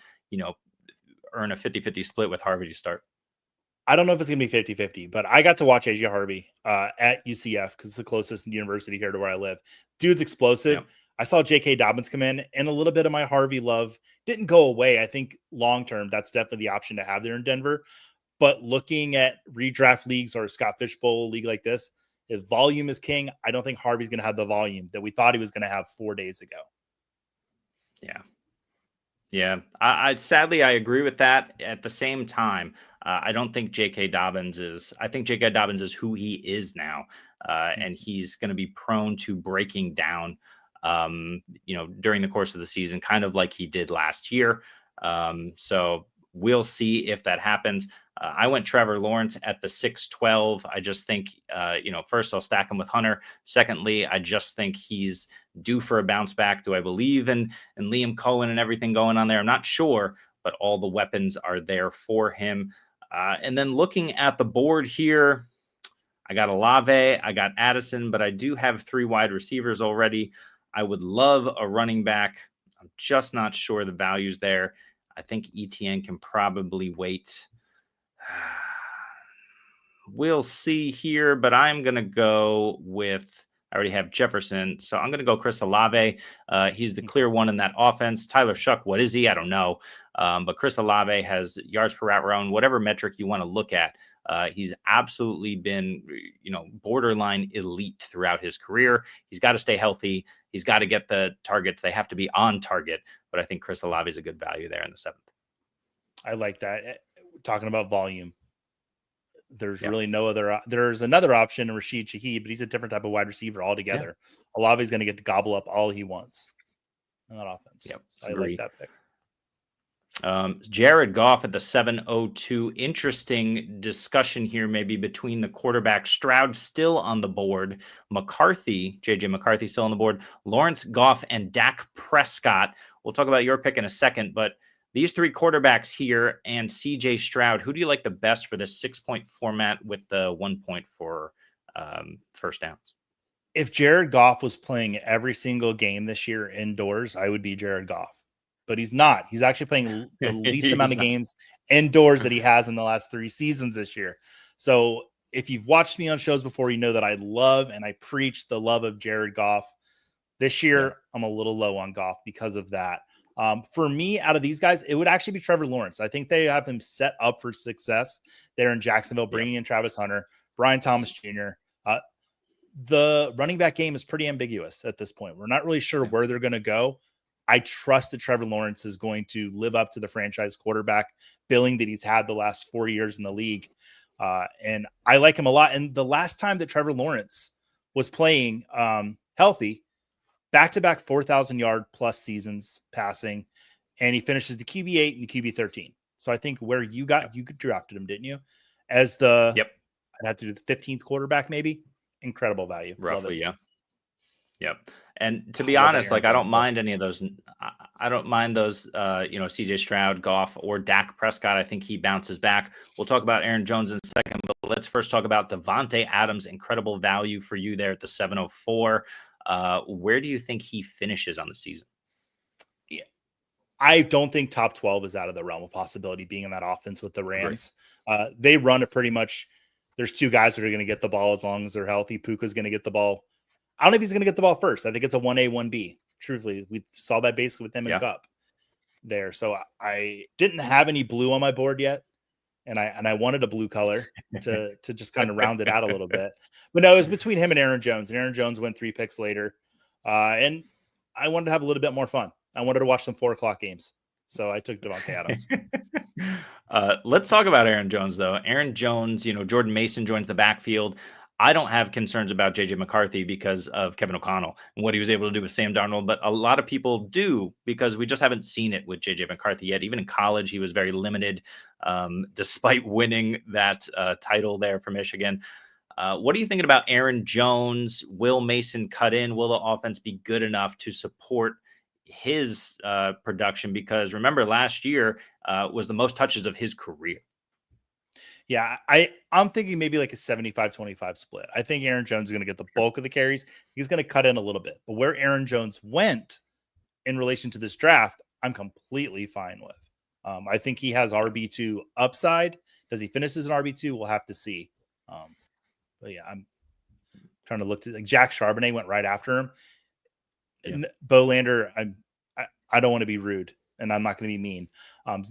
earn a 50-50 split with Harvey to start? I don't know if it's going to be 50-50, but I got to watch AJ Harvey at UCF because it's the closest university here to where I live. Dude's explosive. Yep. I saw J.K. Dobbins come in, and a little bit of my Harvey love didn't go away. I think long-term, that's definitely the option to have there in Denver. But looking at redraft leagues or a Scott Fishbowl league like this, if volume is king, I don't think Harvey's going to have the volume that we thought he was going to have 4 days ago. Yeah. Yeah, I sadly agree with that. At the same time, I don't think J.K. Dobbins is. I think J.K. Dobbins is who he is now, and he's going to be prone to breaking down, during the course of the season, kind of like he did last year. So we'll see if that happens. I went Trevor Lawrence at the 6-12. I just think, first I'll stack him with Hunter. Secondly, I just think he's due for a bounce back. Do I believe in Liam Cohen and everything going on there? I'm not sure, but all the weapons are there for him. And then looking at the board here, I got Olave, I got Addison, but I do have 3 wide receivers already. I would love a running back. I'm just not sure the value's there. I think ETN can probably wait. We'll see here, but I'm going to go with I already have Jefferson. So I'm going to go Chris Olave. He's the clear one in that offense. Tyler Shuck, what is he? I don't know. But Chris Olave has yards per route run, whatever metric you want to look at. He's absolutely been, borderline elite throughout his career. He's got to stay healthy. He's got to get the targets. They have to be on target. But I think Chris Olave is a good value there in the 7th. I like that. Talking about volume. There's really no other. There's another option, Rashid Shaheed, but he's a different type of wide receiver altogether. Yeah. Olave's going to get to gobble up all he wants in that offense. Yep, so I like that pick. Jared Goff at the 702. Interesting discussion here, maybe between the quarterbacks. Stroud still on the board. JJ McCarthy still on the board. Lawrence, Goff, and Dak Prescott. We'll talk about your pick in a second, but these 3 quarterbacks here and CJ Stroud, who do you like the best for this 6-point format with the 1 point for first downs? If Jared Goff was playing every single game this year indoors, I would be Jared Goff. But he's not. He's actually playing the least amount of games indoors that he has in the last 3 seasons this year. So if you've watched me on shows before, you know that I love and I preach the love of Jared Goff. This year, I'm a little low on Goff because of that. For me, out of these guys, it would actually be Trevor Lawrence. I think they have him set up for success there in Jacksonville, bringing in Travis Hunter, Brian Thomas Jr. The running back game is pretty ambiguous at this point. We're not really sure where they're going to go. I trust that Trevor Lawrence is going to live up to the franchise quarterback billing that he's had the last 4 years in the league. And I like him a lot. And the last time that Trevor Lawrence was playing healthy, back-to-back 4,000 yard plus seasons passing, and he finishes the QB8 and the QB13. So I think where you drafted him, didn't you? As I'd have to do the 15th quarterback, maybe. Incredible value. Roughly, yeah. Yep. And to be honest, I don't mind any of those. I don't mind those, CJ Stroud, Goff, or Dak Prescott. I think he bounces back. We'll talk about Aaron Jones in a second, but let's first talk about Devontae Adams. Incredible value for you there at the 704. Where do you think he finishes on the season? Yeah, I don't think top 12 is out of the realm of possibility being in that offense with the Rams. They run it pretty much. There's 2 guys that are going to get the ball as long as they're healthy. Puka's going to get the ball. I don't know if he's going to get the ball first. I think it's a 1A, 1B. Truthfully, we saw that basically with them in Cup there. So I didn't have any blue on my board yet. And I wanted a blue color to just kind of round it out a little bit. But no, it was between him and Aaron Jones. And Aaron Jones went 3 picks later. And I wanted to have a little bit more fun. I wanted to watch some 4:00 games. So I took Devontae Adams. Let's talk about Aaron Jones, though. Aaron Jones, Jordan Mason joins the backfield. I don't have concerns about JJ McCarthy because of Kevin O'Connell and what he was able to do with Sam Darnold, but a lot of people do because we just haven't seen it with JJ McCarthy yet. Even in college, he was very limited, despite winning that title there for Michigan. What are you thinking about Aaron Jones? Will Mason cut in? Will the offense be good enough to support his production? Because remember, last year was the most touches of his career. Yeah, I'm thinking maybe like a 75-25 split. I think Aaron Jones is going to get the bulk of the carries. He's going to cut in a little bit. But where Aaron Jones went in relation to this draft, I'm completely fine with. I think he has RB2 upside. Does he finish as an RB2? We'll have to see. But yeah, I'm trying to look to Jack Charbonnet went right after him. Yeah. Bolander, I don't want to be rude, and I'm not going to be mean.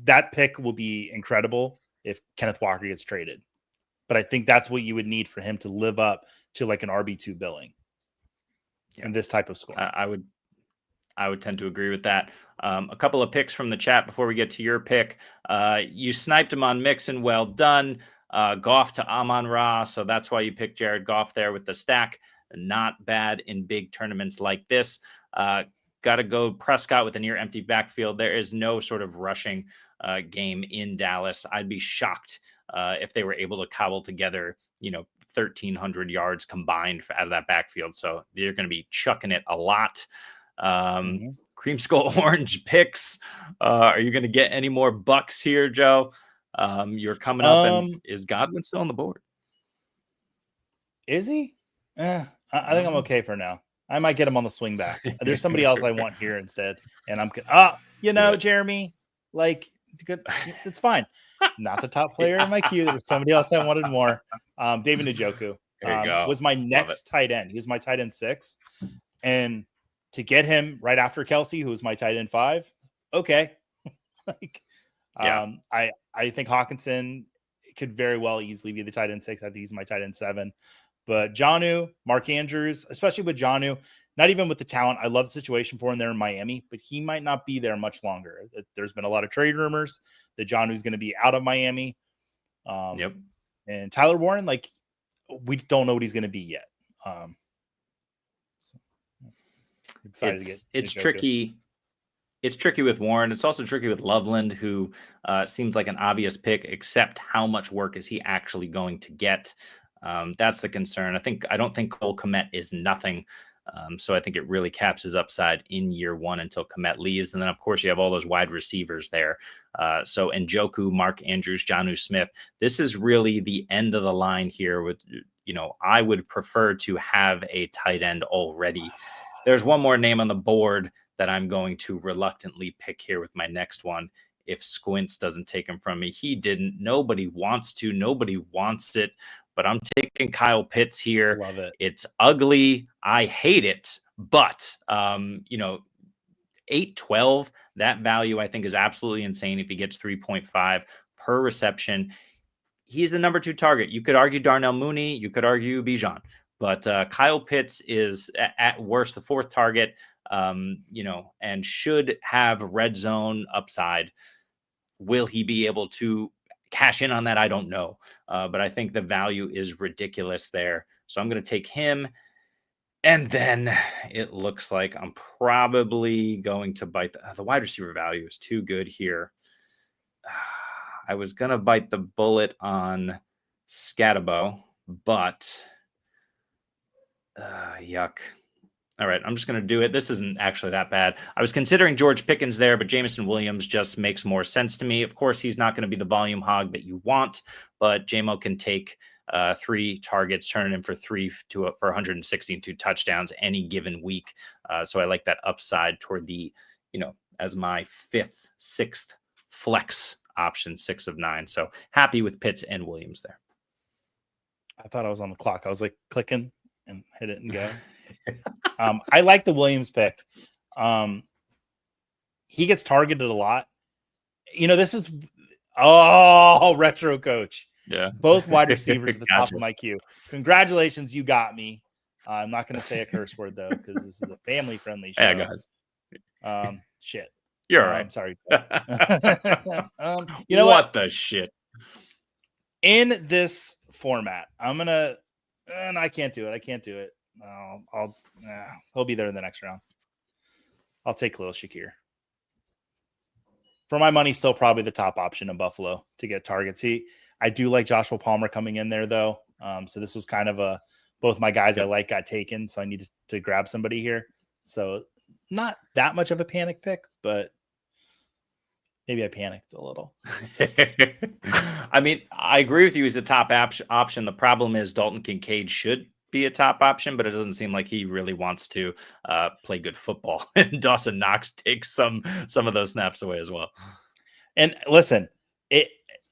That pick will be incredible if Kenneth Walker gets traded. But I think that's what you would need for him to live up to like an RB2 billing in this type of score. I would tend to agree with that. A couple of picks from the chat before we get to your pick. You sniped him on Mixon. Well done. Goff to Amon-Ra. So that's why you picked Jared Goff there with the stack. Not bad in big tournaments like this. Got to go Prescott with a near empty backfield. There is no sort of rushing game in Dallas. I'd be shocked if they were able to cobble together, 1,300 yards combined out of that backfield. So they're going to be chucking it a lot. Cream Skull Orange picks. Are you going to get any more bucks here, Joe? You're coming up, and is Godwin still on the board? Is he? I think I'm okay for now. I might get him on the swing back. There's somebody else I want here instead. And I'm Jeremy, it's fine. Not the top player in my queue. There's somebody else I wanted more. David Njoku. There you go. Was my Love it. next tight end. He was my tight end 6. And to get him right after Kelsey, who was my tight end 5, okay. Like, Yeah. I think Hawkinson could very well easily be the tight end 6. I think he's my tight end 7. But Jonnu, Mark Andrews, especially with Jonnu, not even with the talent. I love the situation for him there in Miami, but he might not be there much longer. There's been a lot of trade rumors that Jonnu's going to be out of Miami. Yep. And Tyler Warren, like, we don't know what he's going to be yet. Excited to get it's tricky. It's tricky with Warren. It's also tricky with Loveland, who seems like an obvious pick, except how much work is he actually going to get? That's the concern. I don't think Cole Kmet is nothing. So I think it really caps his upside in year 1 until Kmet leaves. And then, of course, you have all those wide receivers there. So Njoku, Mark Andrews, Jonnu Smith. This is really the end of the line here with, I would prefer to have a tight end already. There's one more name on the board that I'm going to reluctantly pick here with my next one. If Squints doesn't take him from me, he didn't. Nobody wants to. Nobody wants it. But I'm taking Kyle Pitts here. Love it. It's ugly. I hate it. But, 8-12, that value I think is absolutely insane if he gets 3.5 per reception. He's the number 2 target. You could argue Darnell Mooney. You could argue Bijan. But Kyle Pitts is at worst the 4th target, and should have red zone upside. Will he be able to cash in on that? I don't know. But I think the value is ridiculous there. So I'm going to take him. And then it looks like I'm probably going to bite the wide receiver value is too good here. I was going to bite the bullet on Scatabo, but yuck. All right, I'm just going to do it. This isn't actually that bad. I was considering George Pickens there, but Jameson Williams just makes more sense to me. Of course, he's not going to be the volume hog that you want, but JMO can take 3 targets, turn it in for 162 touchdowns any given week. So I like that upside toward the, as my 5th, 6th flex option, 6 of 9. So happy with Pitts and Williams there. I thought I was on the clock. I was like clicking and hit it and go. I like the Williams pick. He gets targeted a lot. This is retro coach. Yeah. Both wide receivers at the top of my queue. Congratulations, you got me. I'm not going to say a curse word though, because this is a family-friendly show. Yeah, go ahead. Shit. You're all right. I'm sorry. You know what the shit? In this format, I'm gonna. And I can't do it. He'll be there in the next round. I'll take Khalil Shakir. For my money, still probably the top option in Buffalo to get targets. I do like Joshua Palmer coming in there though. So this was kind of both my guys I like got taken. So I needed to grab somebody here. So not that much of a panic pick, but maybe I panicked a little. I mean, I agree with you. He's the top option. The problem is Dalton Kincaid should be a top option, but it doesn't seem like he really wants to play good football. And Dawson Knox takes some of those snaps away as well. And listen,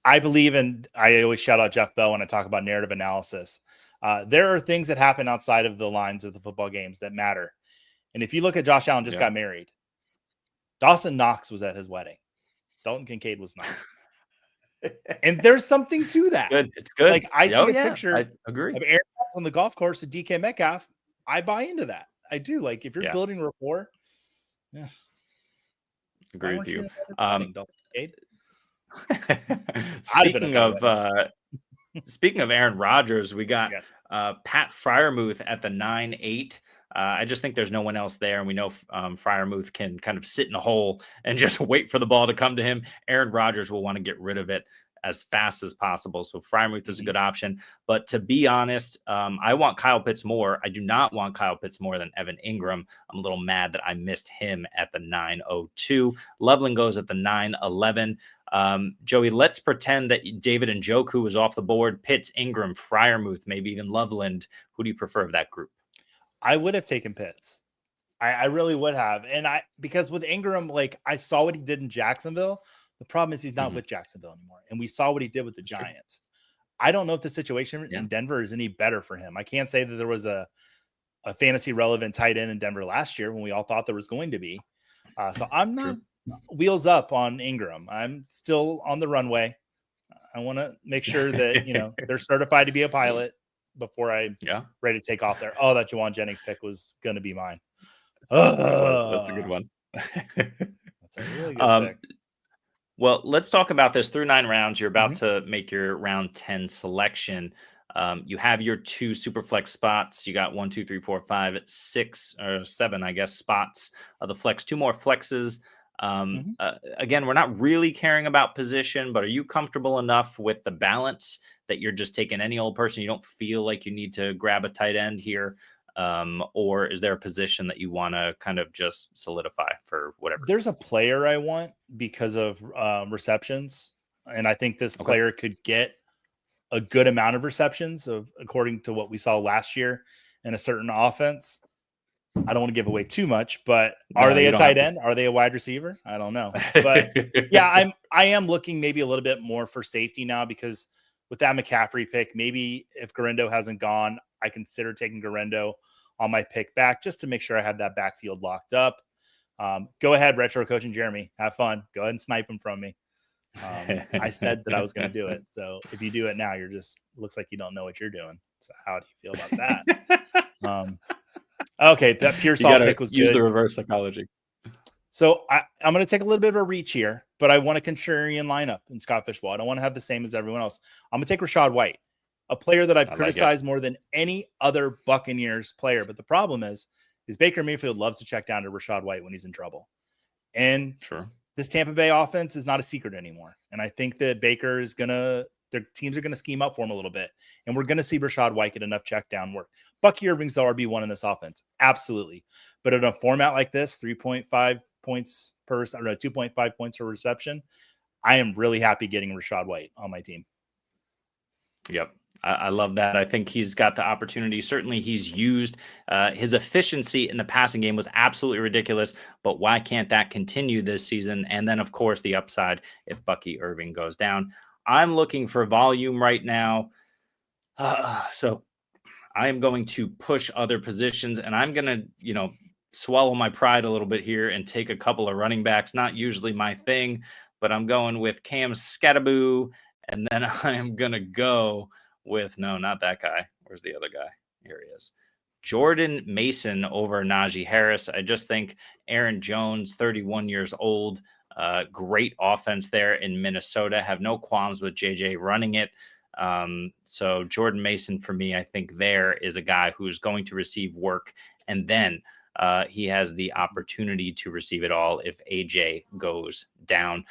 I believe in, I always shout out Jeff Bell when I talk about narrative analysis. There are things that happen outside of the lines of the football games that matter. And if you look at Josh Allen just got married, Dawson Knox was at his wedding. Dalton Kincaid was not. And there's something to that. Good. It's good. Like I see a picture I agree. of Aaron on the golf course to DK Metcalf. I buy into that. I do. Like if you're building rapport. Yeah. Agree with you. Speaking of Aaron Rodgers, we got Pat Freiermuth at the 9-8. I just think there's no one else there. And we know Freiermuth can kind of sit in a hole and just wait for the ball to come to him. Aaron Rodgers will want to get rid of it as fast as possible. So Freiermuth is a good option. But to be honest, I want Kyle Pitts more. I do not want Kyle Pitts more than Evan Ingram. I'm a little mad that I missed him at the 9-02. Loveland goes at the 9-11. Joey, let's pretend that David Njoku was off the board. Pitts, Ingram, Freiermuth, maybe even Loveland. Who do you prefer of that group? I would have taken Pitts. I really would have. And because with Ingram, like I saw what he did in Jacksonville. The problem is he's not with Jacksonville anymore. And we saw what he did with the Giants. I don't know if the situation Yeah. in Denver is any better for him. I can't say that there was a fantasy relevant tight end in Denver last year when we all thought there was going to be. So I'm not wheels up on Ingram. I'm still on the runway. I want to make sure that, they're certified to be a pilot before I'm ready to take off there. Oh, that Juwan Jennings pick was going to be mine. That's a good one. That's a really good pick. Well, let's talk about this through 9 rounds. You're about to make your round 10 selection. You have your 2 super flex spots. You got 1, 2, 3, 4, 5, 6 or 7, I guess, spots of the flex. 2 more flexes. Again, we're not really caring about position, but are you comfortable enough with the balance that you're just taking any old person? You don't feel like you need to grab a tight end here? Or is there a position that you want to kind of just solidify for whatever? There's a player I want because of receptions. And I think this player could get a good amount of receptions according to what we saw last year in a certain offense. I don't want to give away too much, but are they a tight end? Are they a wide receiver? I don't know. But yeah, I am looking maybe a little bit more for safety now, because with that McCaffrey pick, maybe if Garendo hasn't gone, I consider taking Garendo on my pick back just to make sure I have that backfield locked up. Go ahead, retro coach and Jeremy, have fun. Go ahead and snipe them from me. I said that I was going to do it. So if you do it now, looks like you don't know what you're doing. So how do you feel about that? Okay, that Pearsall pick was use good. the reverse psychology. So I'm going to take a little bit of a reach here, but I want a contrarian lineup in Scott Fishbowl. I don't want to have the same as everyone else. I'm going to take Rachaad White, a player that I've criticized more than any other Buccaneers player. But the problem is Baker Mayfield loves to check down to Rachaad White when he's in trouble. And this Tampa Bay offense is not a secret anymore. And I think that Baker is their teams are going to scheme up for him a little bit. And we're going to see Rachaad White get enough check down work. Bucky Irving's the RB1 in this offense. Absolutely. But in a format like this, 3.5 points per, 2.5 points per reception, I am really happy getting Rachaad White on my team. Yep. I love that. I think he's got the opportunity. Certainly he's used his efficiency in the passing game was absolutely ridiculous, but why can't that continue this season? And then of course the upside if Bucky Irving goes down. I'm looking for volume right now. So I am going to push other positions, and I'm going to, swallow my pride a little bit here and take a couple of running backs. Not usually my thing, but I'm going with Cam Skattebo, and then I am going to go with, no, not that guy. Where's the other guy? Here he is. Jordan Mason over Najee Harris. I just think Aaron Jones, 31 years old, great offense there in Minnesota. Have no qualms with JJ running it. So Jordan Mason for me, I think there is a guy who's going to receive work, and then he has the opportunity to receive it all if AJ goes down.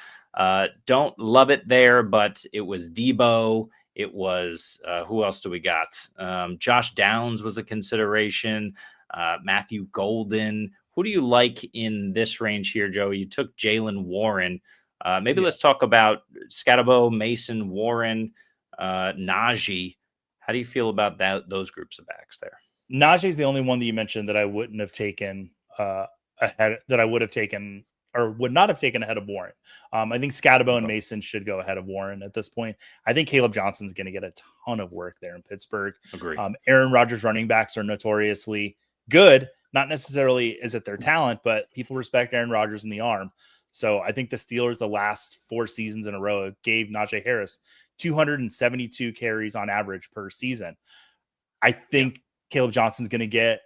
Don't love it there, but it was Debo. It was who else do we got? Josh Downs was a consideration. Matthew Golden. Who do you like in this range here, Joey? You took Jaylen Warren. Maybe let's talk about Skattebo, Mason, Warren, Najee. How do you feel about those groups of backs there? Najee is the only one that you mentioned that I wouldn't have taken ahead, that I would have taken or would not have taken ahead of Warren. I think Skattebo and Mason should go ahead of Warren at this point. I think Caleb Johnson's going to get a ton of work there in Pittsburgh. Agree. Aaron Rodgers running backs are notoriously good. Not necessarily is it their talent, but people respect Aaron Rodgers in the arm. So I think the Steelers, the last 4 seasons in a row, gave Najee Harris 272 carries on average per season. I think Caleb Johnson's going to get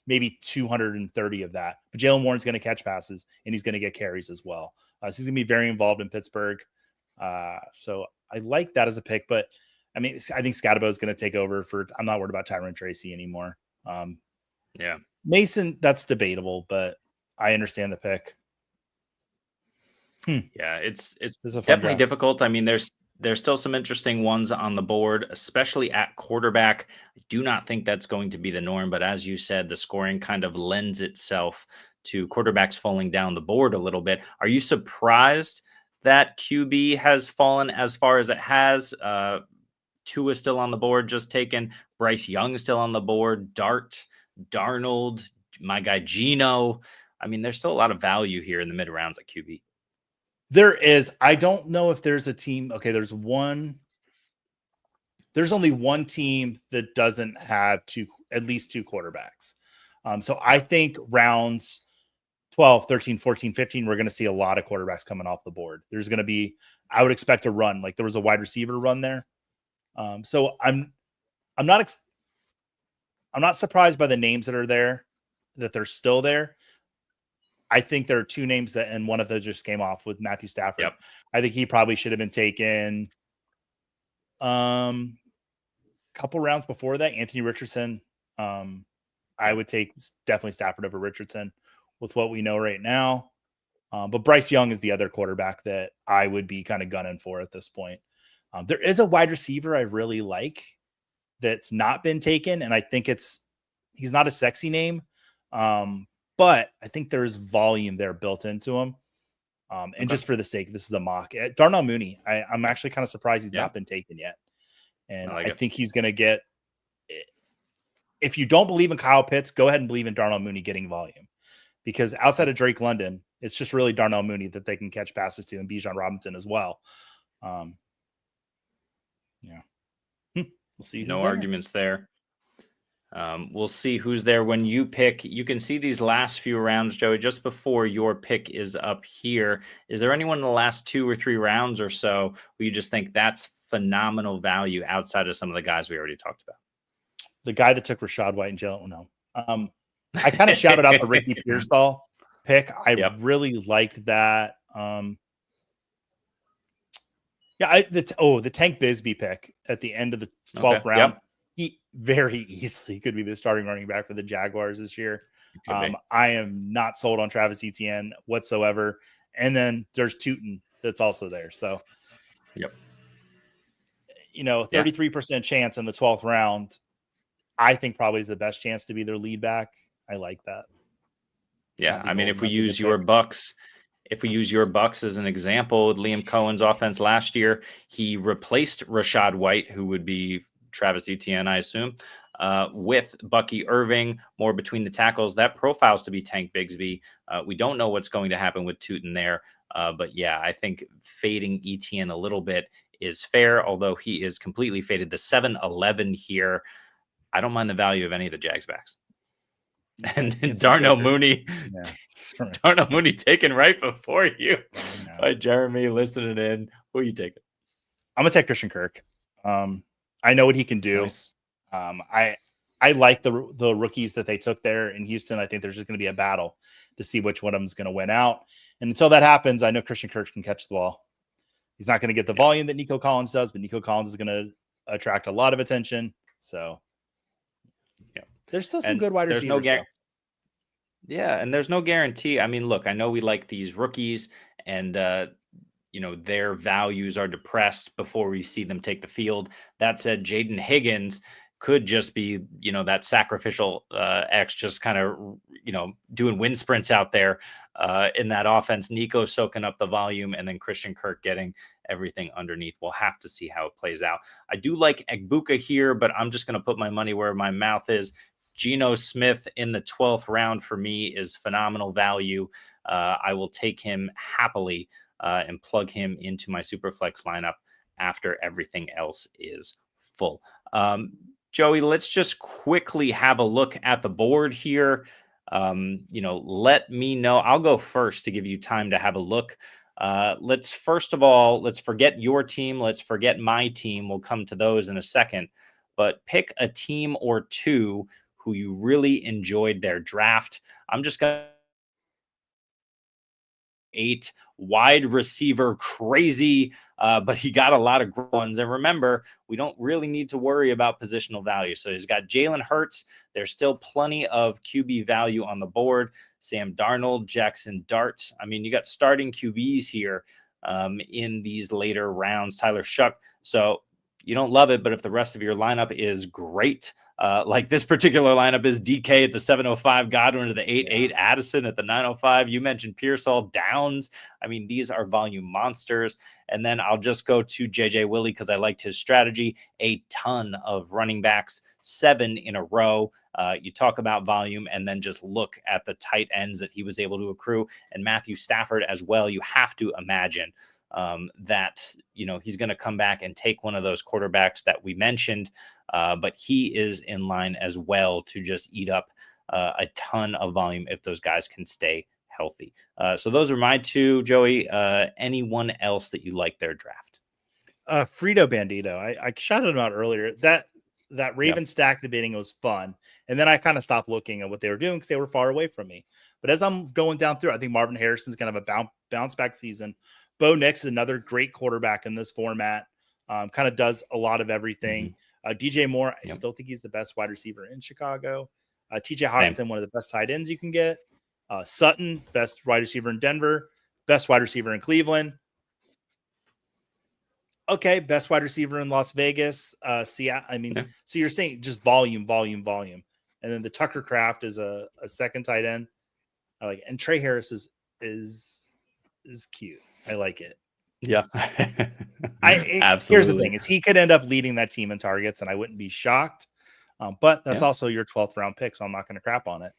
maybe 230 of that. But Jaylen Warren's going to catch passes, and he's going to get carries as well. So he's going to be very involved in Pittsburgh. So I like that as a pick. But, I mean, I think Skattebo is going to take over for – I'm not worried about Tyrone Tracy anymore. Mason, that's debatable, but I understand the pick. Yeah, it's definitely difficult. I mean, there's still some interesting ones on the board, especially at quarterback. I do not think that's going to be the norm, but as you said, the scoring kind of lends itself to quarterbacks falling down the board a little bit. Are you surprised that QB has fallen as far as it has? Tua is still on the board, just taken. Bryce Young still on the board. Darnold, my guy Geno. I mean, there's still a lot of value here in the mid rounds at QB. There is. I don't know if there's a team. Okay, there's one. there's only one team that doesn't have at least two quarterbacks. So I think rounds 12, 13, 14, 15, we're going to see a lot of quarterbacks coming off the board. There's going to be, I would expect a run. Like there was a wide receiver run there. So I'm not surprised by the names that are there, that they're still there. I think there are two names that, and one of those just came off with Matthew Stafford. Yep. I think he probably should have been taken couple rounds before that. Anthony Richardson. I would take definitely Stafford over Richardson with what we know right now. But Bryce Young is the other quarterback that I would be kind of gunning for at this point. There is a wide receiver I really like that's not been taken, and I think he's not a sexy name, but I think there's volume there built into him. And just for the sake, this is a mock. Darnell Mooney, I'm actually kind of surprised he's not been taken yet. And I think he's going to get – if you don't believe in Kyle Pitts, go ahead and believe in Darnell Mooney getting volume. Because outside of Drake London, it's just really Darnell Mooney that they can catch passes to, and Bijan Robinson as well. We'll see. No arguments there. We'll see who's there when you pick. You can see these last few rounds, Joey, just before your pick is up here. Is there anyone in the last 2 or 3 rounds or so where you just think that's phenomenal value outside of some of the guys we already talked about? The guy that took Rachaad White and Jalen. No. I kind of shouted out the Ricky Pearsall pick. I really liked that. The Tank Bisbee pick at the end of the 12th round. He very easily could be the starting running back for the Jaguars this year. I am not sold on Travis Etienne whatsoever. And then there's Tootin that's also there. So, 33% chance in the 12th round, I think probably is the best chance to be their lead back. I like that. Yeah. I mean, if we use your Bucks as an example, with Liam Cohen's offense last year, he replaced Rachaad White, who would be Travis Etienne, I assume, with Bucky Irving, more between the tackles. That profiles to be Tank Bigsby. We don't know what's going to happen with Tootin there. But yeah, I think fading Etienne a little bit is fair, although he is completely faded. The 7-11 here, I don't mind the value of any of the Jags backs. And Darnell Mooney, Darnell Mooney taken right before you. By Jeremy listening in. Who are you taking? I'm going to take Christian Kirk. I know what he can do. Nice. I like the rookies that they took there in Houston. I think there's just going to be a battle to see which one of them is going to win out. And until that happens, I know Christian Kirk can catch the ball. He's not going to get the volume that Nico Collins does, but Nico Collins is going to attract a lot of attention. So, there's still some good wide receivers. And there's no guarantee. I mean, look, I know we like these rookies, and their values are depressed before we see them take the field. That said, Jaden Higgins could just be, that sacrificial X, just kind of, doing wind sprints out there in that offense. Nico soaking up the volume, and then Christian Kirk getting everything underneath. We'll have to see how it plays out. I do like Egbuka here, but I'm just going to put my money where my mouth is. Geno Smith in the 12th round for me is phenomenal value. I will take him happily and plug him into my Superflex lineup after everything else is full. Joey, let's just quickly have a look at the board here. Let me know. I'll go first to give you time to have a look. Let's forget your team. Let's forget my team. We'll come to those in a second. But pick a team or two who you really enjoyed their draft. I'm just going to 8 wide receiver crazy, but he got a lot of ones. And remember, we don't really need to worry about positional value. So he's got Jalen Hurts. There's still plenty of QB value on the board. Sam Darnold, Jackson Dart. I mean, you got starting QBs here in these later rounds. Tyler Shuck. So you don't love it, but if the rest of your lineup is great, like this particular lineup is DK at the 705, Godwin at the 88, Addison at the 905. You mentioned Pearsall, Downs. I mean, these are volume monsters. And then I'll just go to JJ Willie because I liked his strategy. A ton of running backs, 7 in a row. You talk about volume and then just look at the tight ends that he was able to accrue. And Matthew Stafford as well. You have to imagine that, he's going to come back and take one of those quarterbacks that we mentioned. But he is in line as well to just eat up a ton of volume if those guys can stay healthy. So those are my two, Joey. Anyone else that you like their draft? Frito Bandito. I shouted him out earlier. That Raven stack debating was fun. And then I kind of stopped looking at what they were doing because they were far away from me. But as I'm going down through, I think Marvin Harrison's going to have a bounce back season. Bo Nix is another great quarterback in this format. Kind of does a lot of everything. DJ Moore, I still think he's the best wide receiver in Chicago. TJ Hawkinson, one of the best tight ends you can get. Sutton, best wide receiver in Denver. Best wide receiver in Cleveland. Okay, best wide receiver in Las Vegas. So you're saying just volume. And then the Tucker Craft is a second tight end. I like it. And Trey Harris is cute. I like it. Yeah. Absolutely. Here's the thing is he could end up leading that team in targets and I wouldn't be shocked. But that's also your 12th round pick. So I'm not going to crap on it.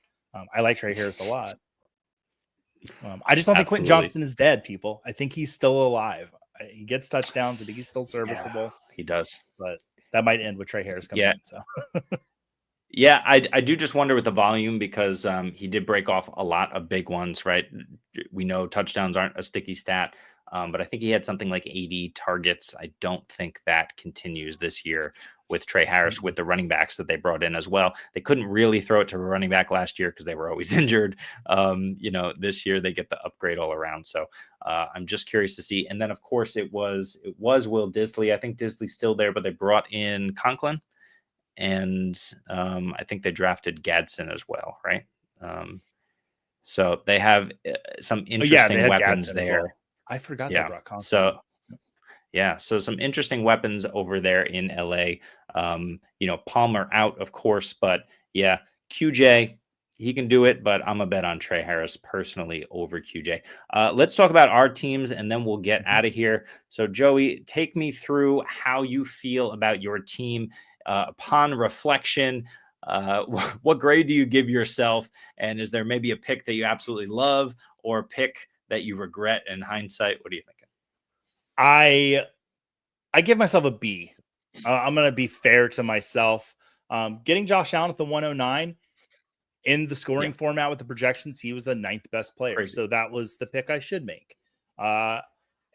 I like Trey Harris a lot. I just don't think Quentin Johnston is dead, people. I think he's still alive. He gets touchdowns. I think he's still serviceable. Yeah, he does. But that might end with Trey Harris coming in. So. Yeah, I do just wonder with the volume because he did break off a lot of big ones, right? We know touchdowns aren't a sticky stat, but I think he had something like 80 targets. I don't think that continues this year with Trey Harris with the running backs that they brought in as well. They couldn't really throw it to a running back last year because they were always injured. This year they get the upgrade all around. So I'm just curious to see. And then of course it was Will Disley. I think Disley's still there, but they brought in Conklin. And I think they drafted Gadsden as well, right? So they have some interesting weapons Gadsden there. Well. I forgot they brought Conklin. So some interesting weapons over there in LA. Palmer out, of course, but yeah, QJ, he can do it, but I'm a bet on Trey Harris personally over QJ. Let's talk about our teams and then we'll get out of here. So Joey, take me through how you feel about your team. Upon reflection, what grade do you give yourself? And is there maybe a pick that you absolutely love or a pick that you regret in hindsight? What are you thinking? I give myself a B. I'm going to be fair to myself. Getting Josh Allen at the 109 in the scoring format with the projections, he was the 9th best player. Crazy. So that was the pick I should make. And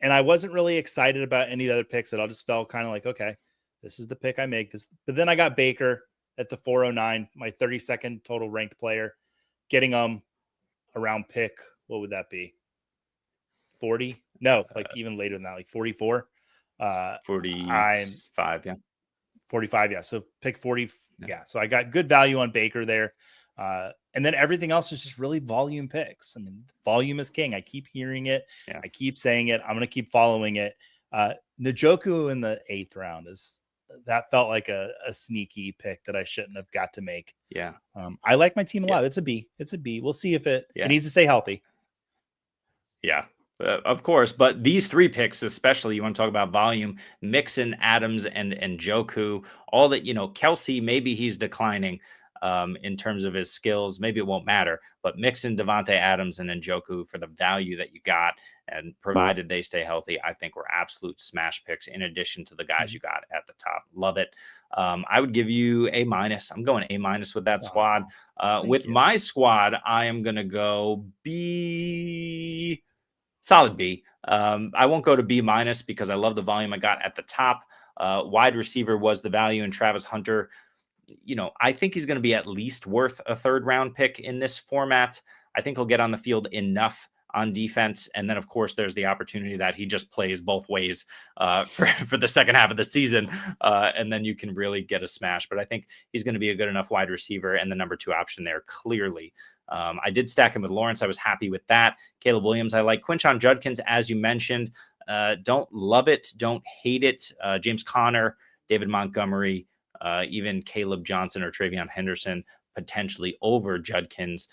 I wasn't really excited about any of the other picks. It all just felt kind of like, okay, this is the pick I make. But then I got Baker at the 409, my 32nd total ranked player, getting around pick. What would that be? 40? No, like even later than that, like 44. 45, yeah. 45, yeah. So pick 40. Yeah. So I got good value on Baker there. And then everything else is just really volume picks. I mean, volume is king. I keep hearing it. Yeah. I keep saying it. I'm going to keep following it. Njoku in the 8th round that felt like a sneaky pick that I shouldn't have got to make. Yeah. I like my team a lot. It's a B. We'll see if it needs to stay healthy. Yeah. Of course, but these 3 picks, especially, you want to talk about volume, Mixon, Adams, and Njoku, all that, Kelsey, maybe he's declining in terms of his skills. Maybe it won't matter, but Mixon, Devontae Adams, and Njoku for the value that you got, and provided they stay healthy, I think were absolute smash picks in addition to the guys you got at the top. Love it. I would give you A-. I'm going A- with that squad. With my squad, I am going to go B. Solid B. I won't go to B- because I love the volume I got at the top. Wide receiver was the value in Travis Hunter. I think he's going to be at least worth a 3rd round pick in this format. I think he'll get on the field enough on defense. And then, of course, there's the opportunity that he just plays both ways for the second half of the season. And then you can really get a smash. But I think he's going to be a good enough wide receiver and the number 2 option there, clearly. I did stack him with Lawrence. I was happy with that. Caleb Williams, I like. Quinshon Judkins, as you mentioned, don't love it, don't hate it. James Conner, David Montgomery, even Caleb Johnson or Travion Henderson potentially over Judkins,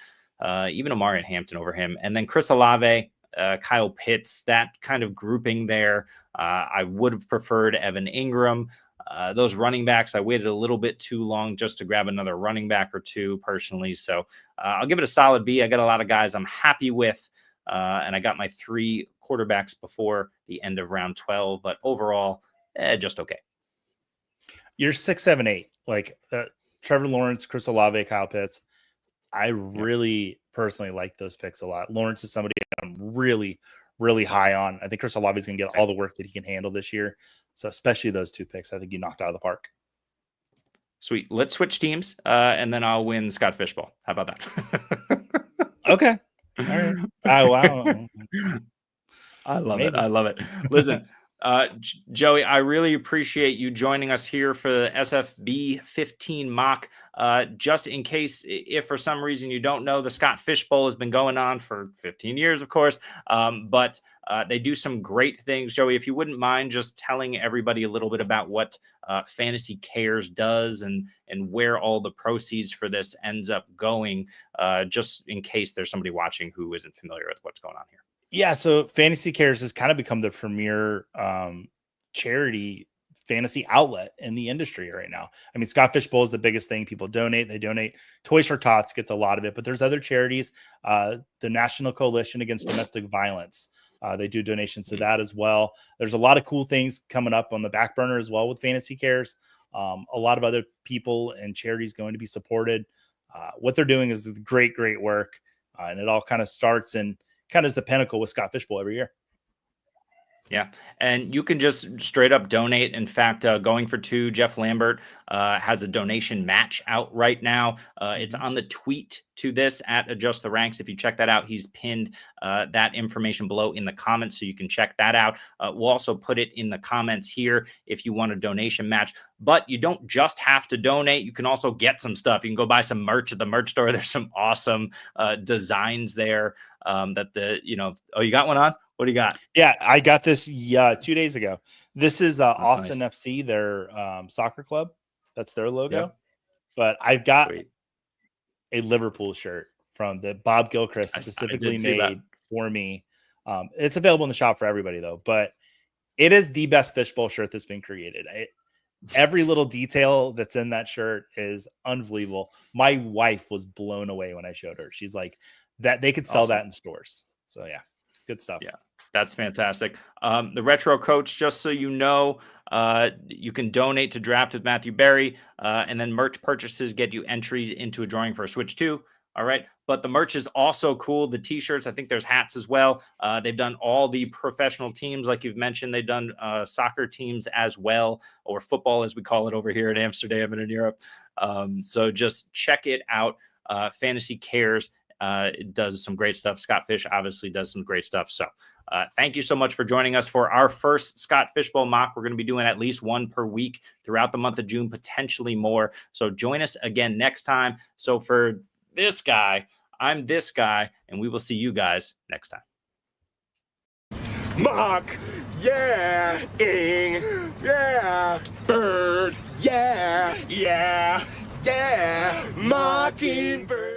even Amari and Hampton over him. And then Chris Olave, Kyle Pitts, that kind of grouping there. I would have preferred Evan Ingram. Those running backs, I waited a little bit too long just to grab another running back or two personally. So I'll give it a solid B. I got a lot of guys I'm happy with. and I got my 3 quarterbacks before the end of round 12, but overall, just okay. You're 6, 7, 8. Like Trevor Lawrence, Chris Olave, Kyle Pitts. I really personally like those picks a lot. Lawrence is somebody I'm really, really high on. I think Chris Olave is going to get all the work that he can handle this year. So especially those 2 picks, I think you knocked out of the park. Sweet. Let's switch teams, and then I'll win Scott Fishbowl. How about that? Okay. All right. Oh, wow. I love it. I love it. Listen, Joey, I really appreciate you joining us here for the SFB 15 mock. Just in case, if for some reason you don't know, the Scott Fishbowl has been going on for 15 years, of course, but they do some great things. Joey, if you wouldn't mind just telling everybody a little bit about what Fantasy Cares does and where all the proceeds for this ends up going, just in case there's somebody watching who isn't familiar with what's going on here. Yeah, so Fantasy Cares has kind of become the premier charity fantasy outlet in the industry right now. I mean, Scott Fishbowl is the biggest thing. People donate. They donate. Toys for Tots gets a lot of it, but there's other charities. The National Coalition Against Domestic Violence, they do donations to that as well. There's a lot of cool things coming up on the back burner as well with Fantasy Cares. A lot of other people and charities going to be supported. What they're doing is great, great work, and it all kind of starts and kind of is the pinnacle with Scott Fishbowl every year. Yeah. And you can just straight up donate. In fact, Going for Two, Jeff Lambert has a donation match out right now. It's on the tweet to this at Adjust the Ranks. If you check that out, he's pinned that information below in the comments, so you can check that out. We'll also put it in the comments here if you want a donation match. But you don't just have to donate. You can also get some stuff. You can go buy some merch at the merch store. There's some awesome designs there oh, you got one on? What do you got? Yeah, I got this 2 days ago. This is Austin nice. FC, their soccer club. That's their logo. Yep. But I've got a Liverpool shirt from the Bob Gilchrist specifically made for me. It's available in the shop for everybody, though. But it is the best Fishbowl shirt that's been created. Every little detail that's in that shirt is unbelievable. My wife was blown away when I showed her. She's like, that they could sell that in stores. So, yeah, good stuff. Yeah. That's fantastic. The Retro Coach, just so you know, you can donate to Draft with Matthew Berry, and then merch purchases get you entries into a drawing for a Switch 2. All right. But the merch is also cool. The T-shirts, I think there's hats as well. They've done all the professional teams, like you've mentioned. They've done soccer teams as well, or football, as we call it over here in Amsterdam and in Europe. So just check it out. Fantasy Cares. It does some great stuff. Scott Fish obviously does some great stuff. So thank you so much for joining us for our first Scott Fishbowl mock. We're going to be doing at least one per week throughout the month of June, potentially more. So join us again next time. So for this guy, I'm this guy, and we will see you guys next time. Mock, yeah, ing, yeah, bird, yeah, yeah, yeah, mockingbird.